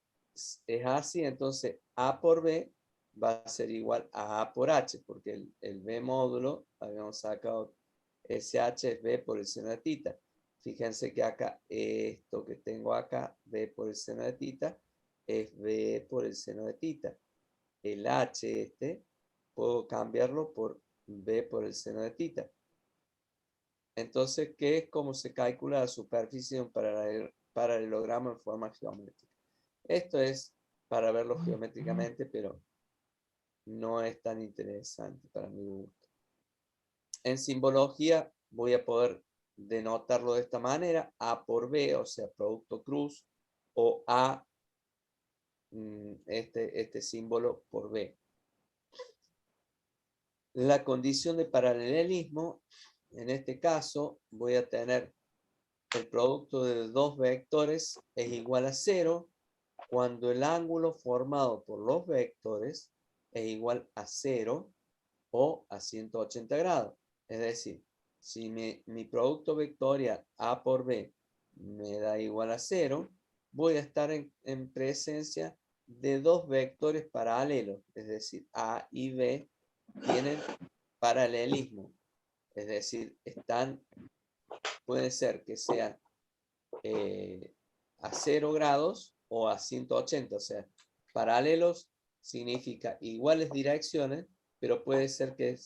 es así, entonces a por b va a ser igual a por h, porque el b módulo, habíamos sacado SH es b por el seno de θ. Fíjense que acá, esto que tengo acá, b por el seno de θ, es b por el seno de θ. El h puedo cambiarlo por b por el seno de θ. Entonces, ¿qué es cómo se calcula la superficie de un paralelogramo en forma geométrica? Esto es para verlo geométricamente, pero no es tan interesante para mi gusto. En simbología voy a poder denotarlo de esta manera, A por B, o sea, producto cruz, o A, este símbolo por B. La condición de paralelismo, en este caso, voy a tener el producto de dos vectores es igual a 0 cuando el ángulo formado por los vectores es igual a 0 o a 180 grados. Es decir, si mi producto vectorial A por B me da igual a 0, voy a estar en presencia de dos vectores paralelos. Es decir, A y B tienen paralelismo. Es decir, puede ser que sean a 0 grados o a 180. O sea, paralelos significa iguales direcciones, pero puede ser que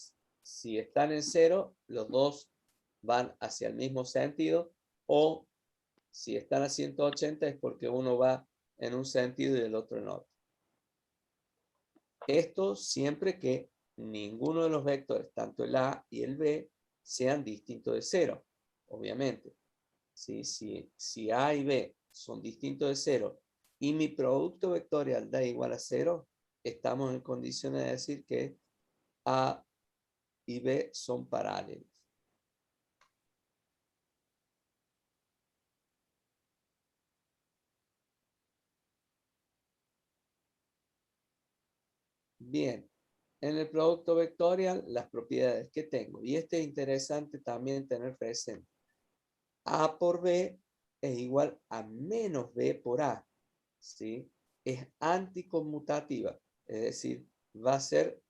si están en 0, los dos van hacia el mismo sentido, o si están a 180 es porque uno va en un sentido y el otro en otro. Esto siempre que ninguno de los vectores, tanto el A y el B, sean distintos de 0, obviamente. Si A y B son distintos de 0 y mi producto vectorial da igual a 0, estamos en condiciones de decir que A y B son paralelos. Bien, en el producto vectorial, las propiedades que tengo. Y es interesante también tener presente. A por B es igual a menos B por A. ¿Sí? Es anticonmutativa. Es decir, va a ser,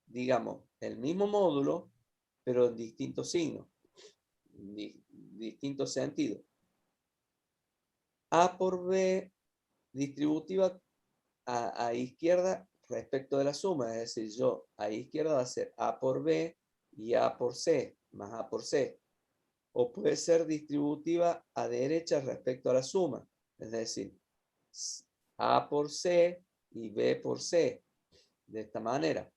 digamos, el mismo módulo, pero en distintos signos, distintos sentidos. A por B distributiva a izquierda respecto de la suma, es decir, yo a izquierda va a ser A por B y A por C, más A por C. O puede ser distributiva a derecha respecto a la suma, es decir, A por C y B por C, de esta manera.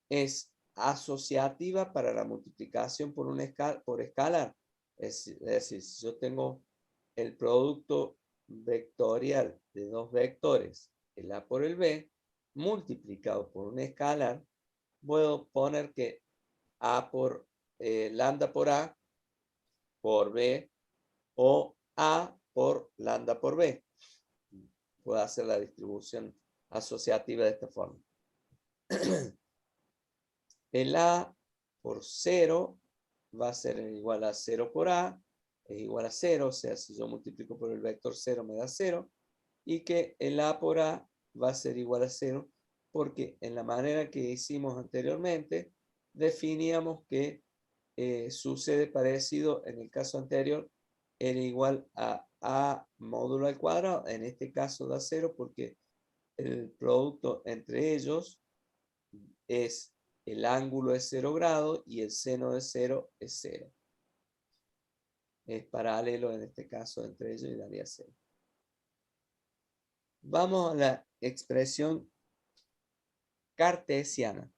es asociativa para la multiplicación por por escalar. Es decir, si yo tengo el producto vectorial de dos vectores, el A por el B, multiplicado por un escalar, puedo poner que A por lambda por A por B o A por lambda por B. Puedo hacer la distribución asociativa de esta forma. El A por 0 va a ser igual a 0 por A, es igual a 0, o sea, si yo multiplico por el vector 0 me da 0, y que el A por A va a ser igual a 0, porque en la manera que hicimos anteriormente, definíamos que sucede parecido en el caso anterior, era igual a módulo al cuadrado, en este caso da 0 porque el producto entre ellos es el ángulo es 0 grados y el seno de 0 es 0. Es paralelo en este caso entre ellos y daría 0. Vamos a la expresión cartesiana.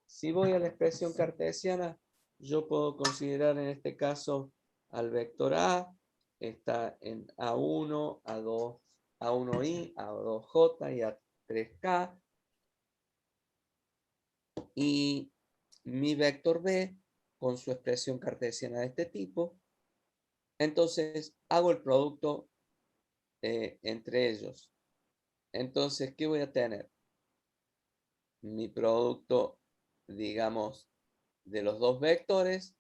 Si voy a la expresión cartesiana, yo puedo considerar en este caso al vector A, está en A1, A2, A1i, A2j y A3k. Y mi vector B, con su expresión cartesiana de este tipo, entonces hago el producto entre ellos. Entonces, ¿qué voy a tener? Mi producto, digamos, de los dos vectores.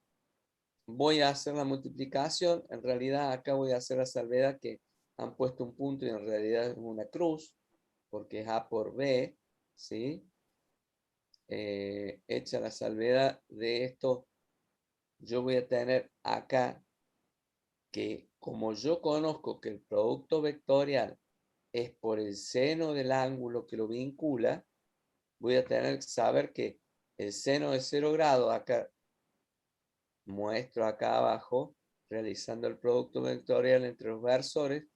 Voy a hacer la multiplicación. En realidad, acá voy a hacer la salvedad que han puesto un punto y en realidad es una cruz, porque es A por B, ¿sí? Hecha la salvedad de esto, yo voy a tener acá que como yo conozco que el producto vectorial es por el seno del ángulo que lo vincula, voy a tener que saber que el seno de 0 grados, acá muestro acá abajo, realizando el producto vectorial entre los versores,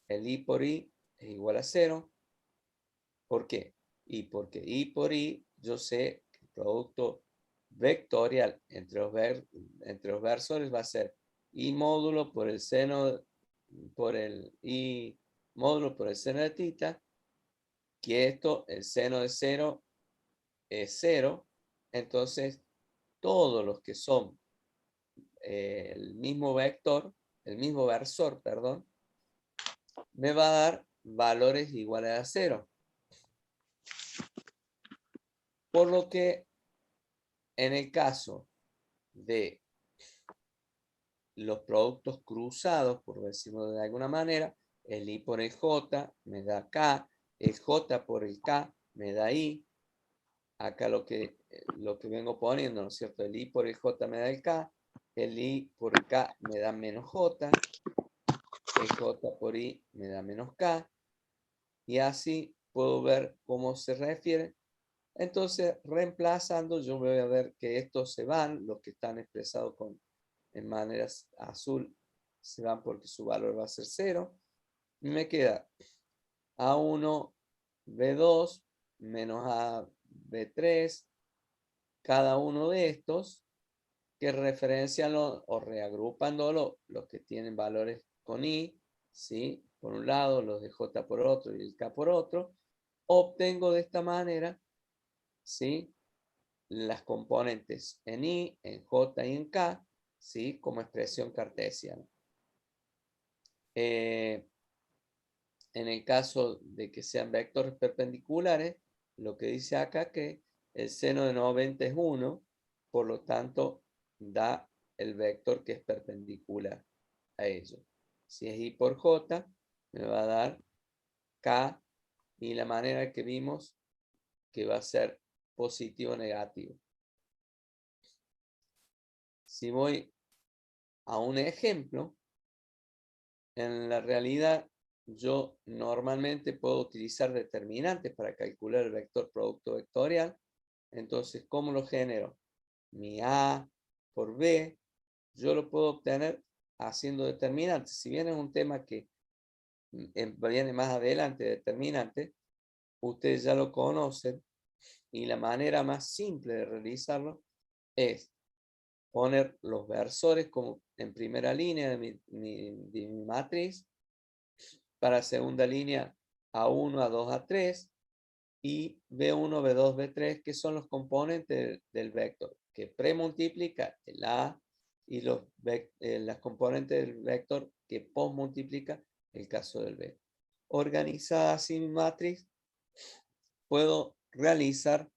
el I por I es igual a 0. ¿Por qué? Y porque I por I, yo sé que el producto vectorial entre los versores va a ser I módulo por el seno, por el I módulo por el seno de tita, que esto, el seno de 0 es 0, entonces todos los que son el mismo vector, el mismo versor, perdón, me va a dar valores iguales a 0. Por lo que en el caso de los productos cruzados, por decirlo de alguna manera, el I por el J me da K, el J por el K me da I. Acá lo que vengo poniendo, ¿no es cierto? El I por el J me da el K, el I por el K me da menos J, el J por I me da menos K, y así puedo ver cómo se refiere. Entonces, reemplazando, yo voy a ver que estos se van, los que están expresados en maneras azul, se van porque su valor va a ser 0. Y me queda A1, B2, menos A, B3, cada uno de estos que referencian o reagrupándolo los que tienen valores con I, ¿sí? Por un lado, los de J por otro y el K por otro, obtengo de esta manera, ¿sí? Las componentes en I, en J y en K, ¿sí? Como expresión cartesiana. En el caso de que sean vectores perpendiculares, lo que dice acá que el seno de 90 es 1, por lo tanto da el vector que es perpendicular a ello. Si es I por J, me va a dar K, y la manera que vimos que va a ser positivo o negativo. Si voy a un ejemplo, en la realidad yo normalmente puedo utilizar determinantes para calcular el vector producto vectorial. Entonces, ¿cómo lo genero? Mi A por B, yo lo puedo obtener haciendo determinantes. Si bien es un tema que viene más adelante, determinante, ustedes ya lo conocen, Y la manera más simple de realizarlo es poner los versores como en primera línea de mi matriz, para segunda línea A1, A2, A3, y B1, B2, B3, que son los componentes del vector, que premultiplica el A, y las componentes del vector que postmultiplica el caso del B. Organizada así mi matriz, puedo realizar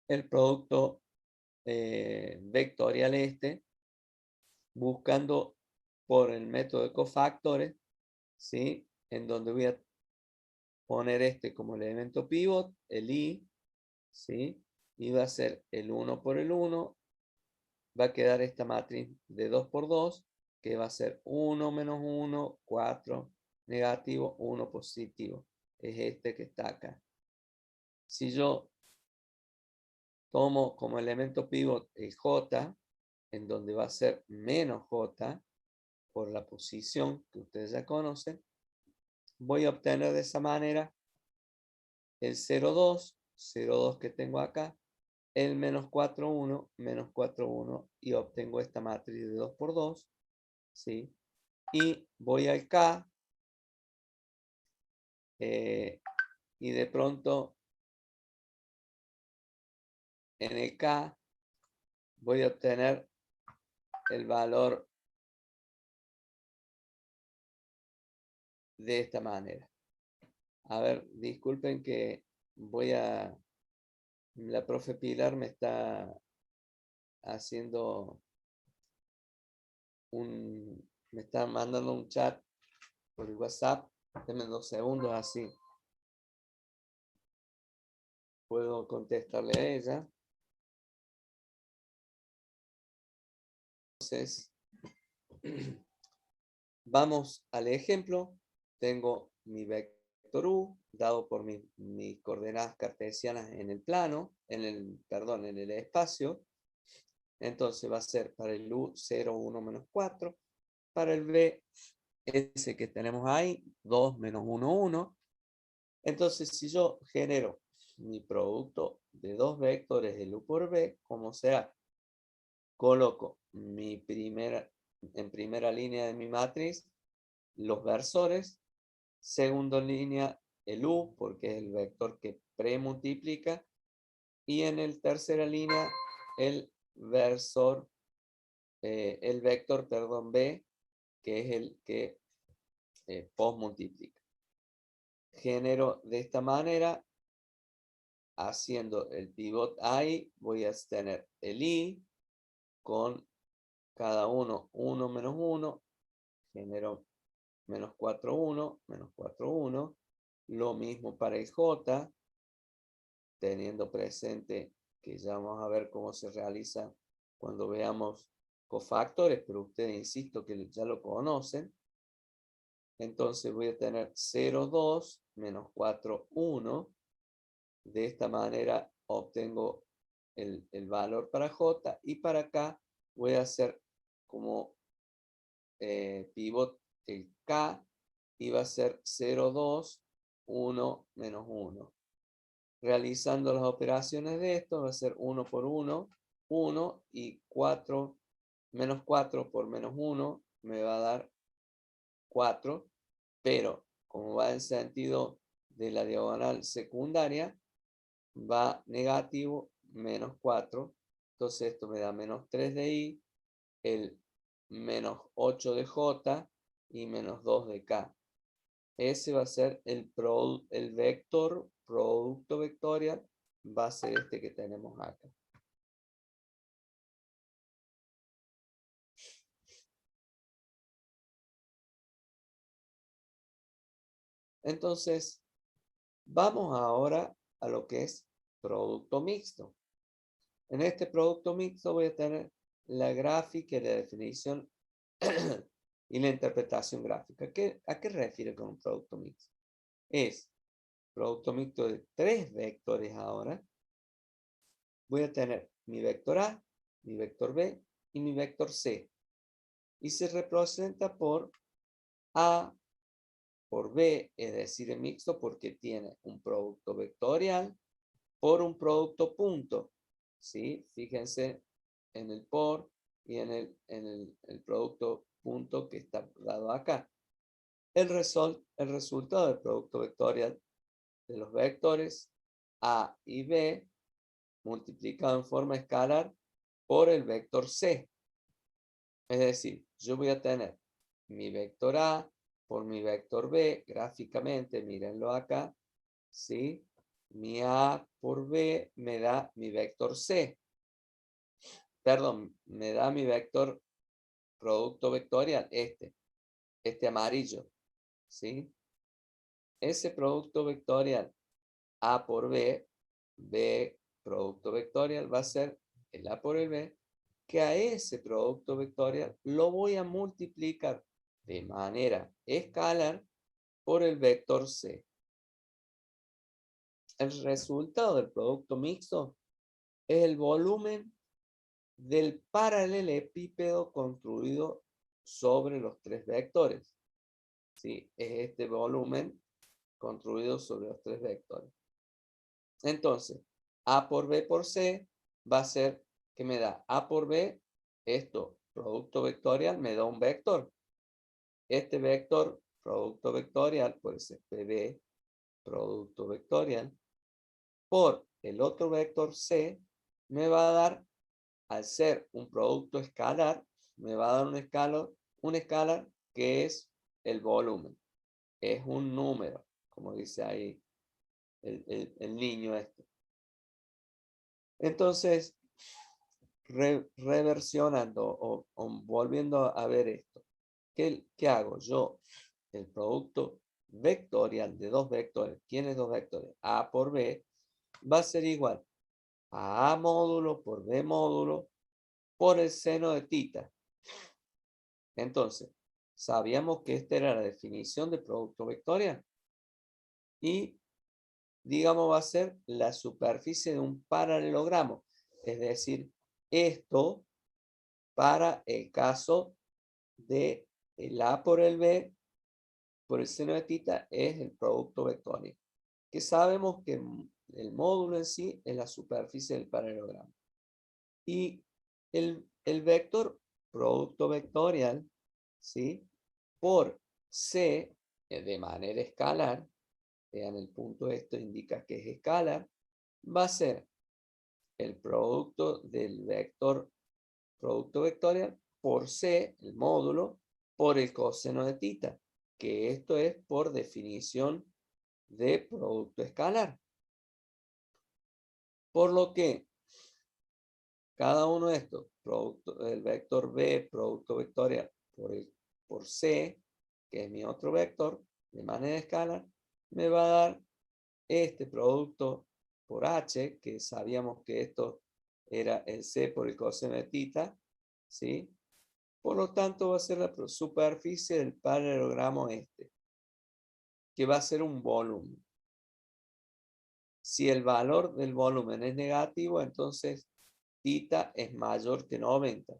el producto vectorial buscando por el método de cofactores, ¿sí? En donde voy a poner como elemento pivot, el I, ¿sí? Y va a ser el 1 por el 1, va a quedar esta matriz de 2 por 2, que va a ser 1 menos 1, 4 negativo, 1 positivo. Es este que está acá. Si yo tomo como elemento pivot el J, en donde va a ser menos J, por la posición que ustedes ya conocen, voy a obtener de esa manera el 0,2, 0,2 que tengo acá, el menos 4,1, menos 4,1, y obtengo esta matriz de 2 por 2, ¿sí? Y voy al K, y de pronto en el K voy a obtener el valor de esta manera. A ver, disculpen que la profe Pilar me está haciendo me está mandando un chat por el WhatsApp. Denme 2 segundos, así puedo contestarle a ella. Entonces, vamos al ejemplo. Tengo mi vector U dado por mis coordenadas cartesianas en el plano, en el espacio. Entonces va a ser para el U 0, 1, menos 4. Para el B, ese que tenemos ahí, 2, menos 1, 1. Entonces, si yo genero mi producto de dos vectores de U por B, como sea, coloco en primera línea de mi matriz los versores, segunda línea el U, porque es el vector que premultiplica, y en el tercera línea el vector, B, que es el que postmultiplica. Genero de esta manera, haciendo el pivot I, voy a tener el I con cada uno 1 menos 1, genero menos 4, 1, menos 4, 1. Lo mismo para el J, teniendo presente que ya vamos a ver cómo se realiza cuando veamos cofactores, pero ustedes insisto que ya lo conocen. Entonces voy a tener 0, 2, menos 4, 1. De esta manera obtengo el valor para J, y para acá voy a hacer como pivot el K, y va a ser 0, 2, 1, menos 1. Realizando las operaciones de esto va a ser 1 por 1, 1, y 4, menos 4 por menos 1 me va a dar 4, pero como va en sentido de la diagonal secundaria, va negativo, menos 4. Entonces esto me da menos 3 de I, el menos 8 de J y menos 2 de K. Ese va a ser el vector, producto vectorial, va a ser este que tenemos acá. Entonces, vamos ahora a lo que es producto mixto. En este producto mixto voy a tener la gráfica y la definición y la interpretación gráfica. ¿A qué refiere con un producto mixto? Es producto mixto de 3 vectores ahora. Voy a tener mi vector A, mi vector B y mi vector C. Y se representa por A por B, es decir, es mixto porque tiene un producto vectorial por un producto punto, ¿sí? Fíjense en el por y en el producto punto que está dado acá. El resultado del producto vectorial de los vectores A y B multiplicado en forma escalar por el vector C. Es decir, yo voy a tener mi vector A por mi vector B, gráficamente, mírenlo acá, ¿sí? Mi A por B me da mi vector C. Perdón, me da mi vector producto vectorial, este amarillo, ¿sí? Ese producto vectorial A por B, B producto vectorial va a ser el A por el B, que a ese producto vectorial lo voy a multiplicar de manera escalar por el vector C. El resultado del producto mixto es el volumen del paralelepípedo construido sobre los tres vectores. ¿Sí? Es este volumen construido sobre los tres vectores. Entonces, A por B por C va a ser que me da A por B, esto, producto vectorial, me da un vector. Este vector, producto vectorial, puede ser PB, producto vectorial, por el otro vector C, me va a dar, al ser un producto escalar, me va a dar un escalar que es el volumen. Es un número, como dice ahí el niño este. Entonces, reversionando o volviendo a ver esto, ¿qué hago? Yo, el producto vectorial de dos vectores, ¿quiénes dos vectores? A por B, va a ser igual a módulo por B módulo por el seno de tita. Entonces, sabíamos que esta era la definición de producto vectorial. Y, digamos, va a ser la superficie de un paralelogramo. Es decir, esto para el caso de el A por el B por el seno de tita es el producto vectorial. Que sabemos que el módulo en sí es la superficie del paralelogramo. Y el vector producto vectorial, ¿sí? Por C, de manera escalar, vean el punto, esto indica que es escalar, va a ser el producto del vector producto vectorial por C, el módulo, por el coseno de tita, que esto es por definición de producto escalar. Por lo que cada uno de estos, el vector B, producto vectorial, por C, que es mi otro vector, de manera escalar, me va a dar este producto por H, que sabíamos que esto era el C por el coseno de tita, ¿sí? Por lo tanto, va a ser la superficie del paralelogramo este, que va a ser un volumen. Si el valor del volumen es negativo, entonces tita es mayor que 90,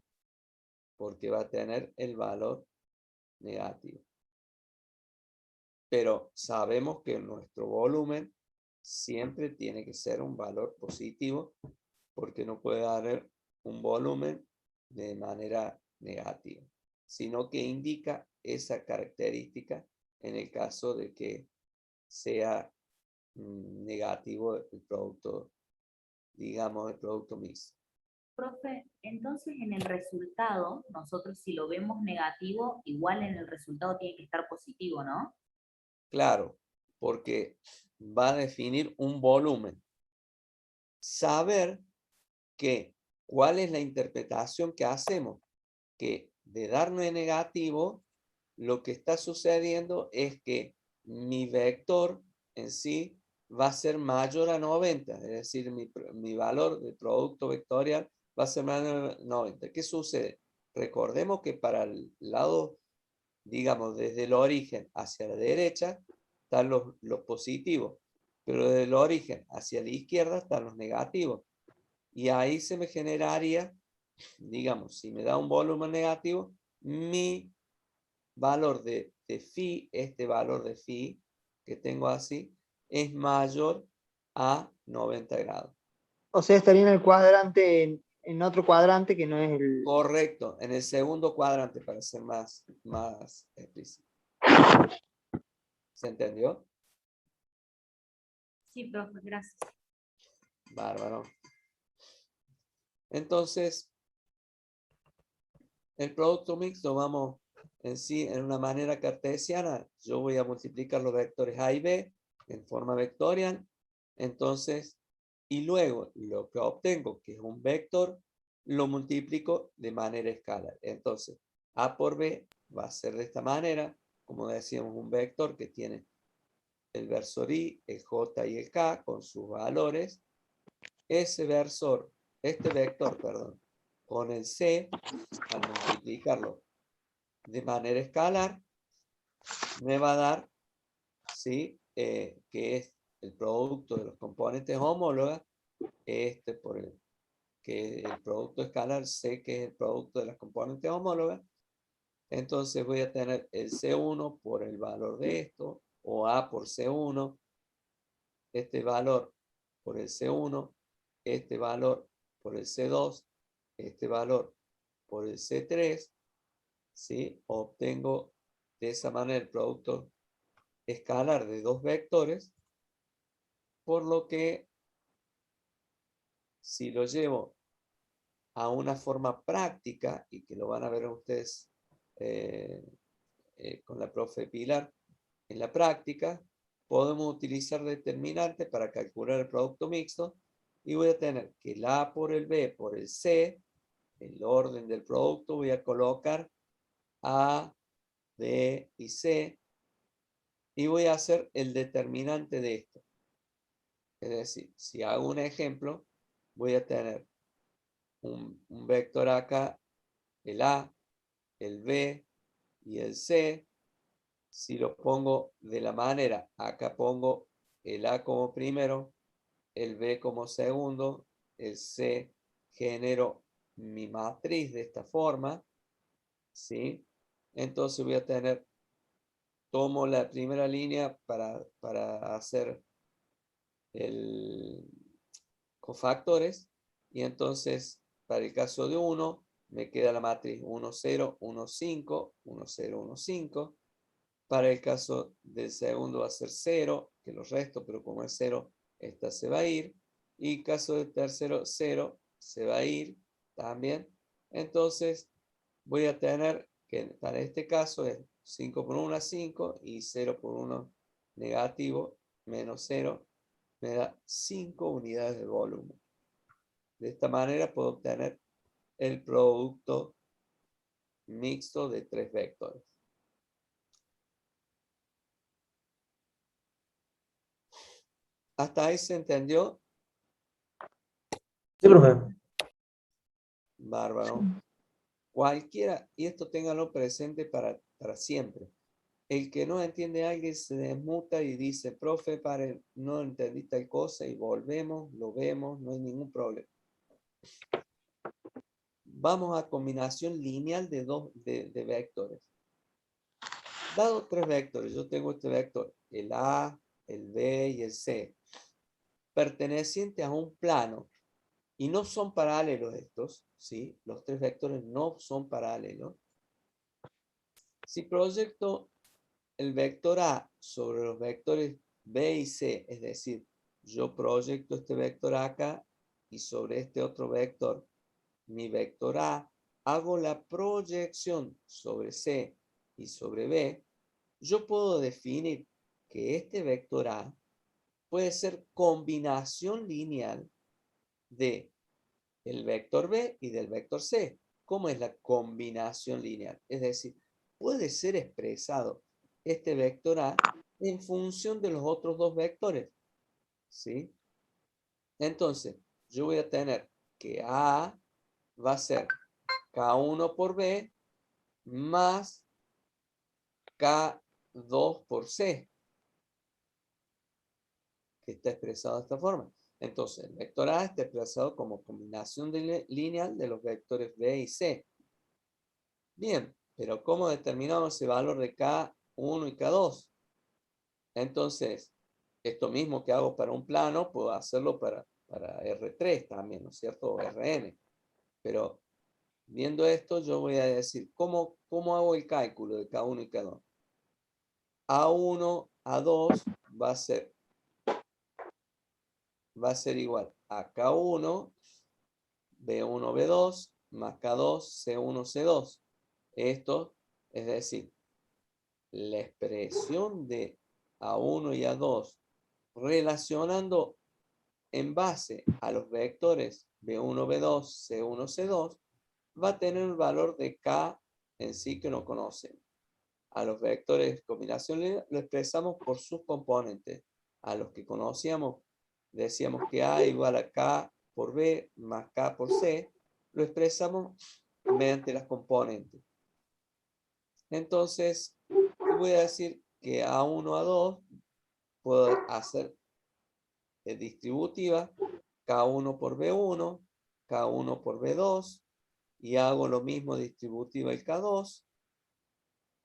porque va a tener el valor negativo. Pero sabemos que nuestro volumen siempre tiene que ser un valor positivo, porque no puede haber un volumen de manera negativa, sino que indica esa característica en el caso de que sea negativo el producto, digamos, el producto mixto. Profe, entonces en el resultado, nosotros si lo vemos negativo, igual en el resultado tiene que estar positivo, ¿no? Claro, porque va a definir un volumen. Saber que cuál es la interpretación que hacemos, que de darnos negativo, lo que está sucediendo es que mi vector en sí va a ser mayor a 90, es decir, mi valor de producto vectorial va a ser mayor a 90. ¿Qué sucede? Recordemos que para el lado, digamos, desde el origen hacia la derecha, están los positivos, pero desde el origen hacia la izquierda están los negativos. Y ahí se me generaría, digamos, si me da un volumen negativo, mi valor de phi, este valor de phi que tengo así, es mayor a 90 grados. O sea, estaría en el cuadrante, en otro cuadrante que no es el... Correcto, en el segundo cuadrante para ser más explícito. ¿Se entendió? Sí, profe, gracias. Bárbaro. Entonces, el producto mixto, vamos en sí, en una manera cartesiana, yo voy a multiplicar los vectores A y B en forma vectorial. Entonces, y luego lo que obtengo, que es un vector, lo multiplico de manera escalar. Entonces, A por B va a ser de esta manera, como decíamos, un vector que tiene el versor I, el J y el K con sus valores. Este vector, perdón, con el C, al multiplicarlo de manera escalar, me va a dar, ¿sí? Que es el producto de los componentes homólogas, que el producto escalar C, que es el producto de las componentes homólogas. Entonces voy a tener el C1 por el valor de esto, o A por C1, este valor por el C1, este valor por el C2, este valor por el C3, ¿sí? Obtengo de esa manera el producto escalar de dos vectores, por lo que si lo llevo a una forma práctica, y que lo van a ver ustedes con la profe Pilar en la práctica, podemos utilizar determinante para calcular el producto mixto, y voy a tener que el A por el B por el C, el orden del producto, voy a colocar A, B y C, y voy a hacer el determinante de esto. Es decir, si hago un ejemplo, voy a tener un vector acá, el A, el B y el C. Si lo pongo de la manera, acá pongo el A como primero, el B como segundo, el C, genero mi matriz de esta forma, ¿sí? Entonces voy a tener, tomo la primera línea para hacer el cofactores, y entonces para el caso de 1 me queda la matriz 1, 0, 1, 5, 1, 0, 1, 5. Para el caso del segundo va a ser 0, que lo resto, pero como es 0, esta se va a ir. Y caso del tercero, 0, se va a ir también. Entonces voy a tener que para este caso es 5 por 1 a 5 y 0 por 1 negativo, menos 0, me da 5 unidades de volumen. De esta manera puedo obtener el producto mixto de tres vectores. ¿Hasta ahí se entendió? Sí, profe. Bárbaro. Cualquiera, y esto ténganlo presente para siempre. El que no entiende algo se desmuta y dice, profe, pare, no entendí tal cosa, y volvemos, lo vemos, no hay ningún problema. Vamos a combinación lineal de vectores. Dado tres vectores, yo tengo este vector, el A, el B y el C, pertenecientes a un plano, y no son paralelos estos, ¿sí? Los tres vectores no son paralelos. Si proyecto el vector A sobre los vectores B y C, es decir, yo proyecto este vector acá, y sobre este otro vector, mi vector A, hago la proyección sobre C y sobre B, yo puedo definir que este vector A puede ser combinación lineal de el vector B y del vector C. ¿Cómo es la combinación lineal? Es decir, puede ser expresado este vector A en función de los otros dos vectores, ¿sí? Entonces, yo voy a tener que A va a ser K1 por B más K2 por C, que está expresado de esta forma. Entonces, el vector A está expresado como combinación lineal de los vectores B y C. Bien, pero ¿cómo determinamos ese valor de K1 y K2? Entonces, Esto mismo que hago para un plano, puedo hacerlo para R3 también, ¿no es cierto? O Rn. Pero viendo esto, yo voy a decir, ¿cómo hago el cálculo de K1 y K2? A1, A2 va a ser igual a K1, B1, B2, más K2, C1, C2. Esto, es decir, la expresión de A1 y A2 relacionando en base a los vectores B1, B2, C1, C2, va a tener el valor de K en sí que no conocen. A los vectores de combinación lineal lo expresamos por sus componentes. A los que conocíamos, decíamos que A igual a K por B más K por C, lo expresamos mediante las componentes. Entonces, voy a decir que A1, A2 puedo hacer distributiva, K1 por B1, K1 por B2, y hago lo mismo distributiva el K2,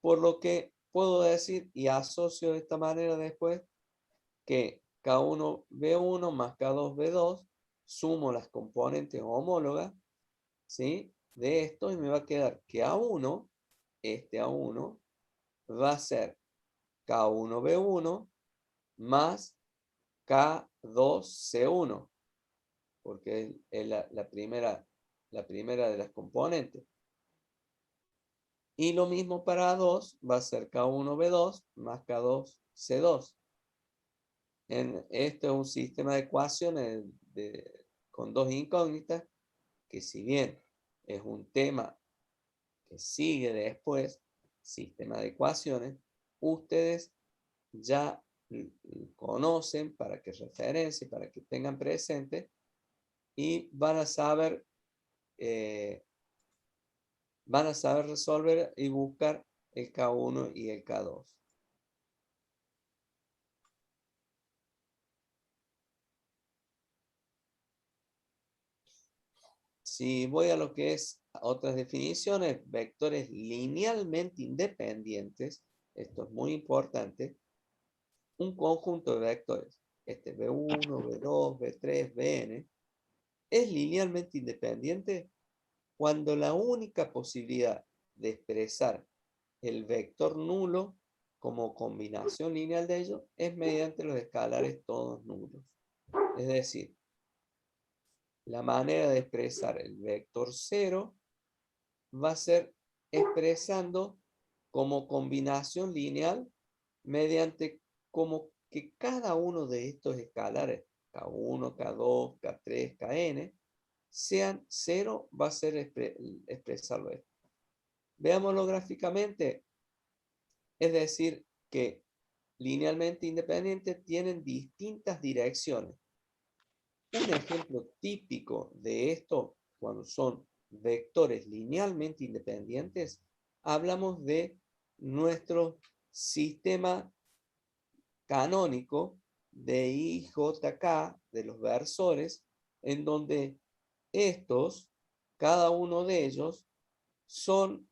por lo que puedo decir y asocio de esta manera después que K1 B1 más K2 B2, sumo las componentes homólogas, ¿sí? De esto y me va a quedar que A1, este A1, va a ser K1 B1 más K2 C1, porque es la primera de las componentes. Y lo mismo para A2 va a ser K1 B2 más K2 C2. Esto es un sistema de ecuaciones con dos incógnitas, que si bien es un tema que sigue después, sistema de ecuaciones, ustedes ya conocen para que referencien, para que tengan presente y van a saber resolver y buscar el K1 y el K2. Si voy a lo que es otras definiciones, vectores linealmente independientes, esto es muy importante, un conjunto de vectores, este B1, B2, B3, Bn, es linealmente independiente cuando la única posibilidad de expresar el vector nulo como combinación lineal de ellos es mediante los escalares todos nulos. Es decir, la manera de expresar el vector 0 va a ser expresando como combinación lineal mediante como que cada uno de estos escalares, K1, K2, K3, Kn, sean 0, va a ser expresarlo esto. Veámoslo gráficamente, es decir, que linealmente independientes tienen distintas direcciones. Un ejemplo típico de esto, cuando son vectores linealmente independientes, hablamos de nuestro sistema canónico de IJK, de los versores, en donde estos, cada uno de ellos, son,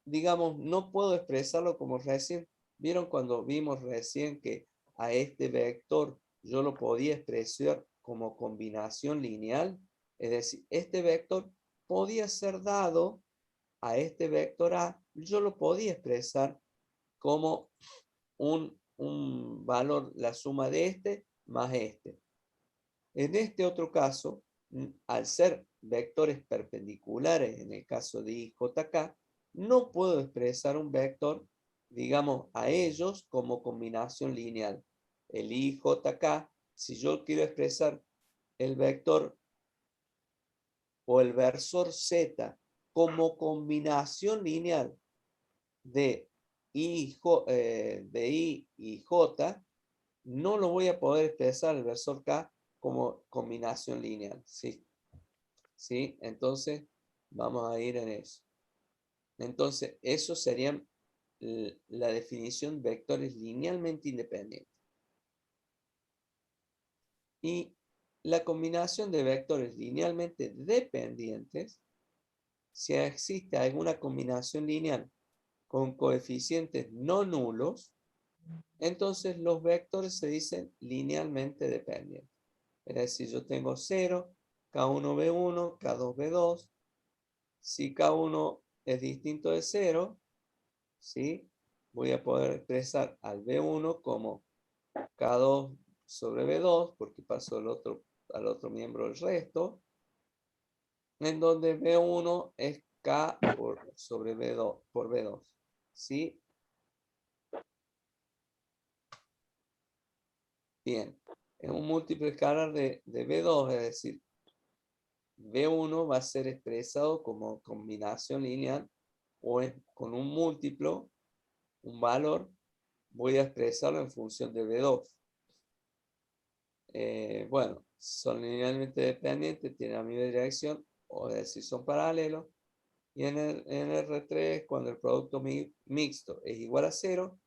digamos, no puedo expresarlo como recién, vieron cuando vimos recién que a este vector yo lo podía expresar como combinación lineal, es decir, este vector podía ser dado a este vector A, yo lo podía expresar como un valor, la suma de este más este. En este otro caso, al ser vectores perpendiculares, en el caso de IJK, no puedo expresar un vector, digamos, a ellos como combinación lineal. El IJK, si yo quiero expresar el vector o el versor Z como combinación lineal de I y J, no lo voy a poder expresar el versor K como combinación lineal. ¿Sí? ¿Sí? Entonces, vamos a ir en eso. Entonces, eso sería la definición de vectores linealmente independientes. Y la combinación de vectores linealmente dependientes, si existe alguna combinación lineal con coeficientes no nulos, Entonces los vectores se dicen linealmente dependientes. Es decir, yo tengo 0, K1 B1, K2 B2. Si K1 es distinto de 0, ¿sí? Voy a poder expresar al B1 como K2 sobre B2, porque paso al otro miembro del resto, en donde B1 es K sobre B2, por B2, ¿sí? Bien, es un múltiplo escalar de B2, es decir, B1 va a ser expresado como combinación lineal o con un múltiplo, un valor, voy a expresarlo en función de B2. Bueno, son linealmente dependientes, tienen la misma dirección, o es decir, son paralelos. Y en R3, cuando el producto mixto es igual a 0,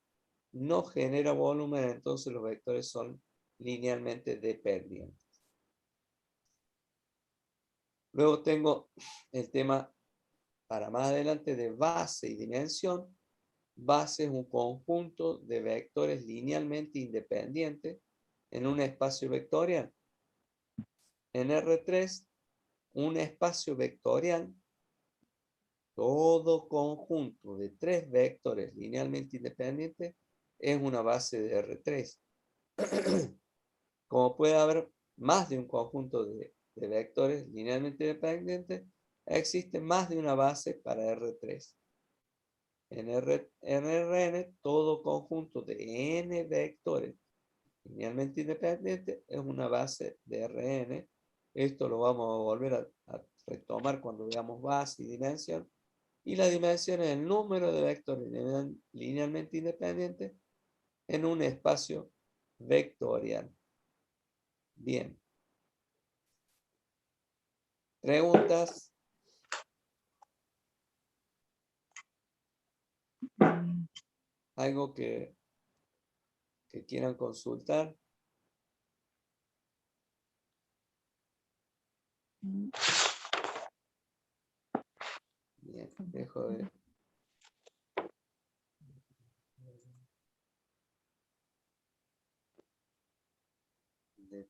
no genera volumen, entonces los vectores son linealmente dependientes. Luego tengo el tema para más adelante de base y dimensión. Base es un conjunto de vectores linealmente independientes en un espacio vectorial. En R3, un espacio vectorial, todo conjunto de 3 vectores linealmente independientes, es una base de R3. Como puede haber más de un conjunto de vectores linealmente independientes, existe más de una base para R3. En Rn, todo conjunto de n vectores linealmente independientes es una base de Rn. Esto lo vamos a volver a retomar cuando veamos base y dimensión. Y la dimensión es el número de vectores linealmente independientes en un espacio vectorial. Bien. ¿Preguntas? ¿Algo que quieran consultar? Bien, dejo de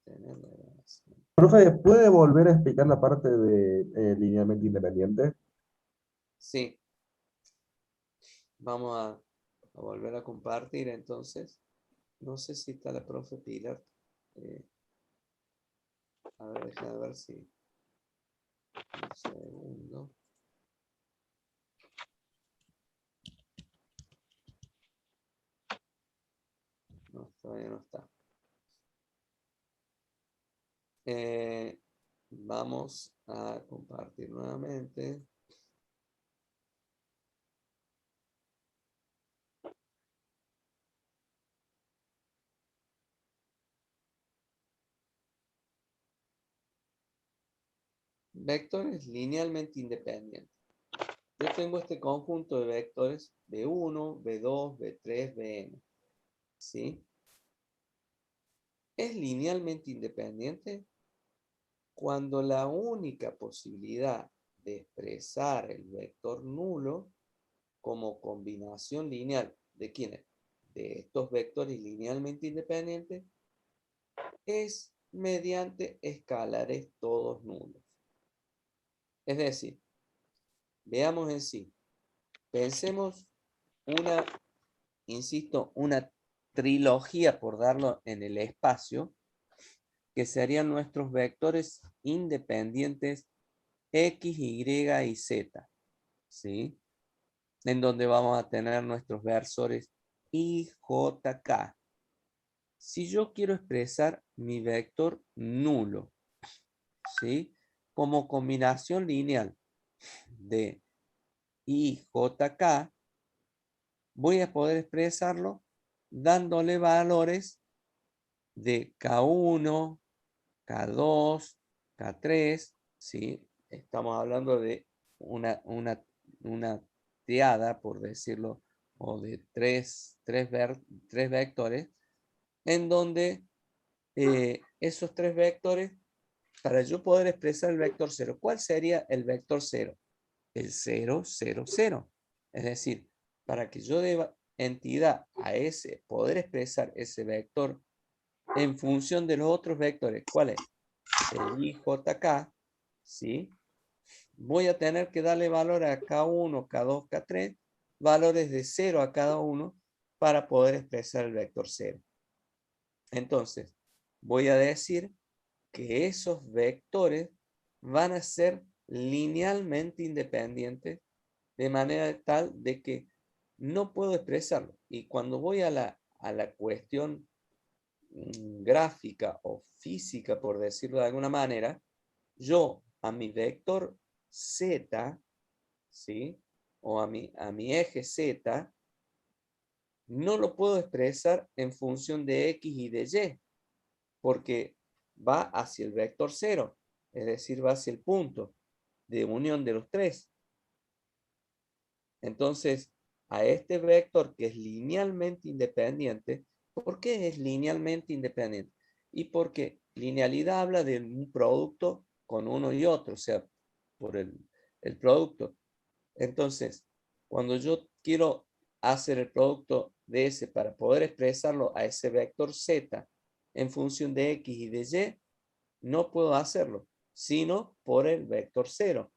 tener la grabación. Profe, ¿puede volver a explicar la parte de linealmente independiente? Sí, vamos a volver a compartir entonces. No sé si está la profe Pilar. A ver, déjame ver si. Un segundo. No, todavía no está. Vamos a compartir nuevamente. Vectores linealmente independientes. Yo tengo este conjunto de vectores B1, B2, B3, Bn. ¿Sí? Es linealmente independiente cuando la única posibilidad de expresar el vector nulo como combinación lineal de quiénes, de estos vectores linealmente independientes, es mediante escalares todos nulos. Es decir, veamos en sí, pensemos una, insisto, una trilogía, por darlo en el espacio, que serían nuestros vectores independientes X, Y y Z, ¿sí? En donde vamos a tener nuestros versores I, J, K. Si yo quiero expresar mi vector nulo, ¿sí? Como combinación lineal de I, J, K, voy a poder expresarlo dándole valores de K1, K2, K3, ¿sí? Estamos hablando de una triada, por decirlo, o de tres vectores, en donde esos 3 vectores, para yo poder expresar el vector 0, ¿cuál sería el vector 0? El 0, 0, 0. Es decir, para que yo deba entidad a ese, poder expresar ese vector en función de los otros vectores. ¿Cuál es? El IJK, ¿sí? Voy a tener que darle valor a K1, K2, K3, valores de 0 a cada uno para poder expresar el vector 0. Entonces, voy a decir que esos vectores van a ser linealmente independientes de manera tal de que no puedo expresarlo. Y cuando voy a la cuestión gráfica o física, por decirlo de alguna manera, yo a mi vector Z, ¿sí? O a mi eje Z, no lo puedo expresar en función de X y de Y, porque va hacia el vector 0, es decir, va hacia el punto de unión de los tres. Entonces, a este vector que es linealmente independiente, ¿por qué es linealmente independiente? Y porque linealidad habla de un producto con uno y otro, o sea, por el producto. Entonces, cuando yo quiero hacer el producto de ese para poder expresarlo a ese vector Z en función de X y de Y, no puedo hacerlo, sino por el vector 0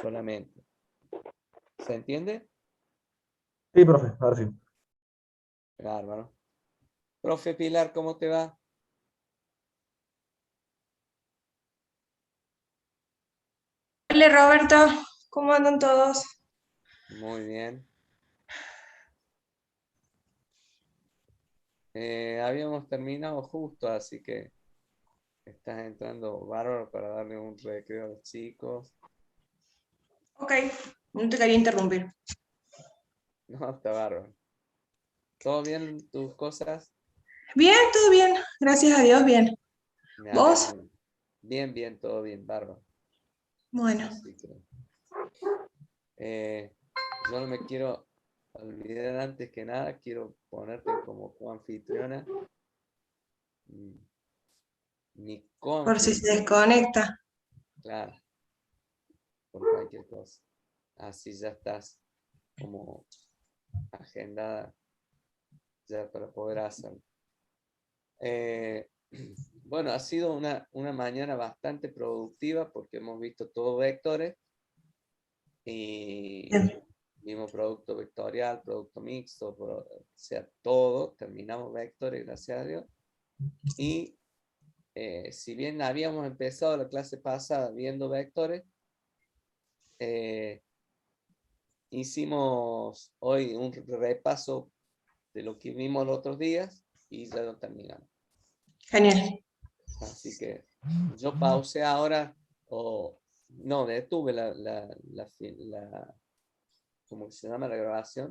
solamente. ¿Se entiende? Sí, profe, ahora sí. Bárbaro. Profe Pilar, ¿cómo te va? Hola Roberto, ¿cómo andan todos? Muy bien. Habíamos terminado justo, así que estás entrando bárbaro para darle un recreo a los chicos. Ok, no te quería interrumpir. No, está bárbaro. ¿Todo bien tus cosas? Bien, todo bien, gracias a Dios, bien. Me ¿Vos? alegro. Bien, bien, todo bien, bárbaro. Bueno, Así que, yo no me quiero olvidar antes que nada, quiero ponerte como coanfitriona. Mi por si se coanfitriona, desconecta. claro, por cualquier cosa. Así ya estás como agendada ya para poder hacerlo. Bueno, ha sido una mañana bastante productiva porque hemos visto todos vectores y Bien. vimos producto vectorial, producto mixto, o sea, todo, terminamos vectores, gracias a Dios. Y si bien habíamos empezado la clase pasada viendo vectores, hicimos hoy un repaso de lo que vimos los otros días y ya lo terminamos. Genial. Así que yo pausé ahora, o no, detuve ¿cómo se llama la grabación?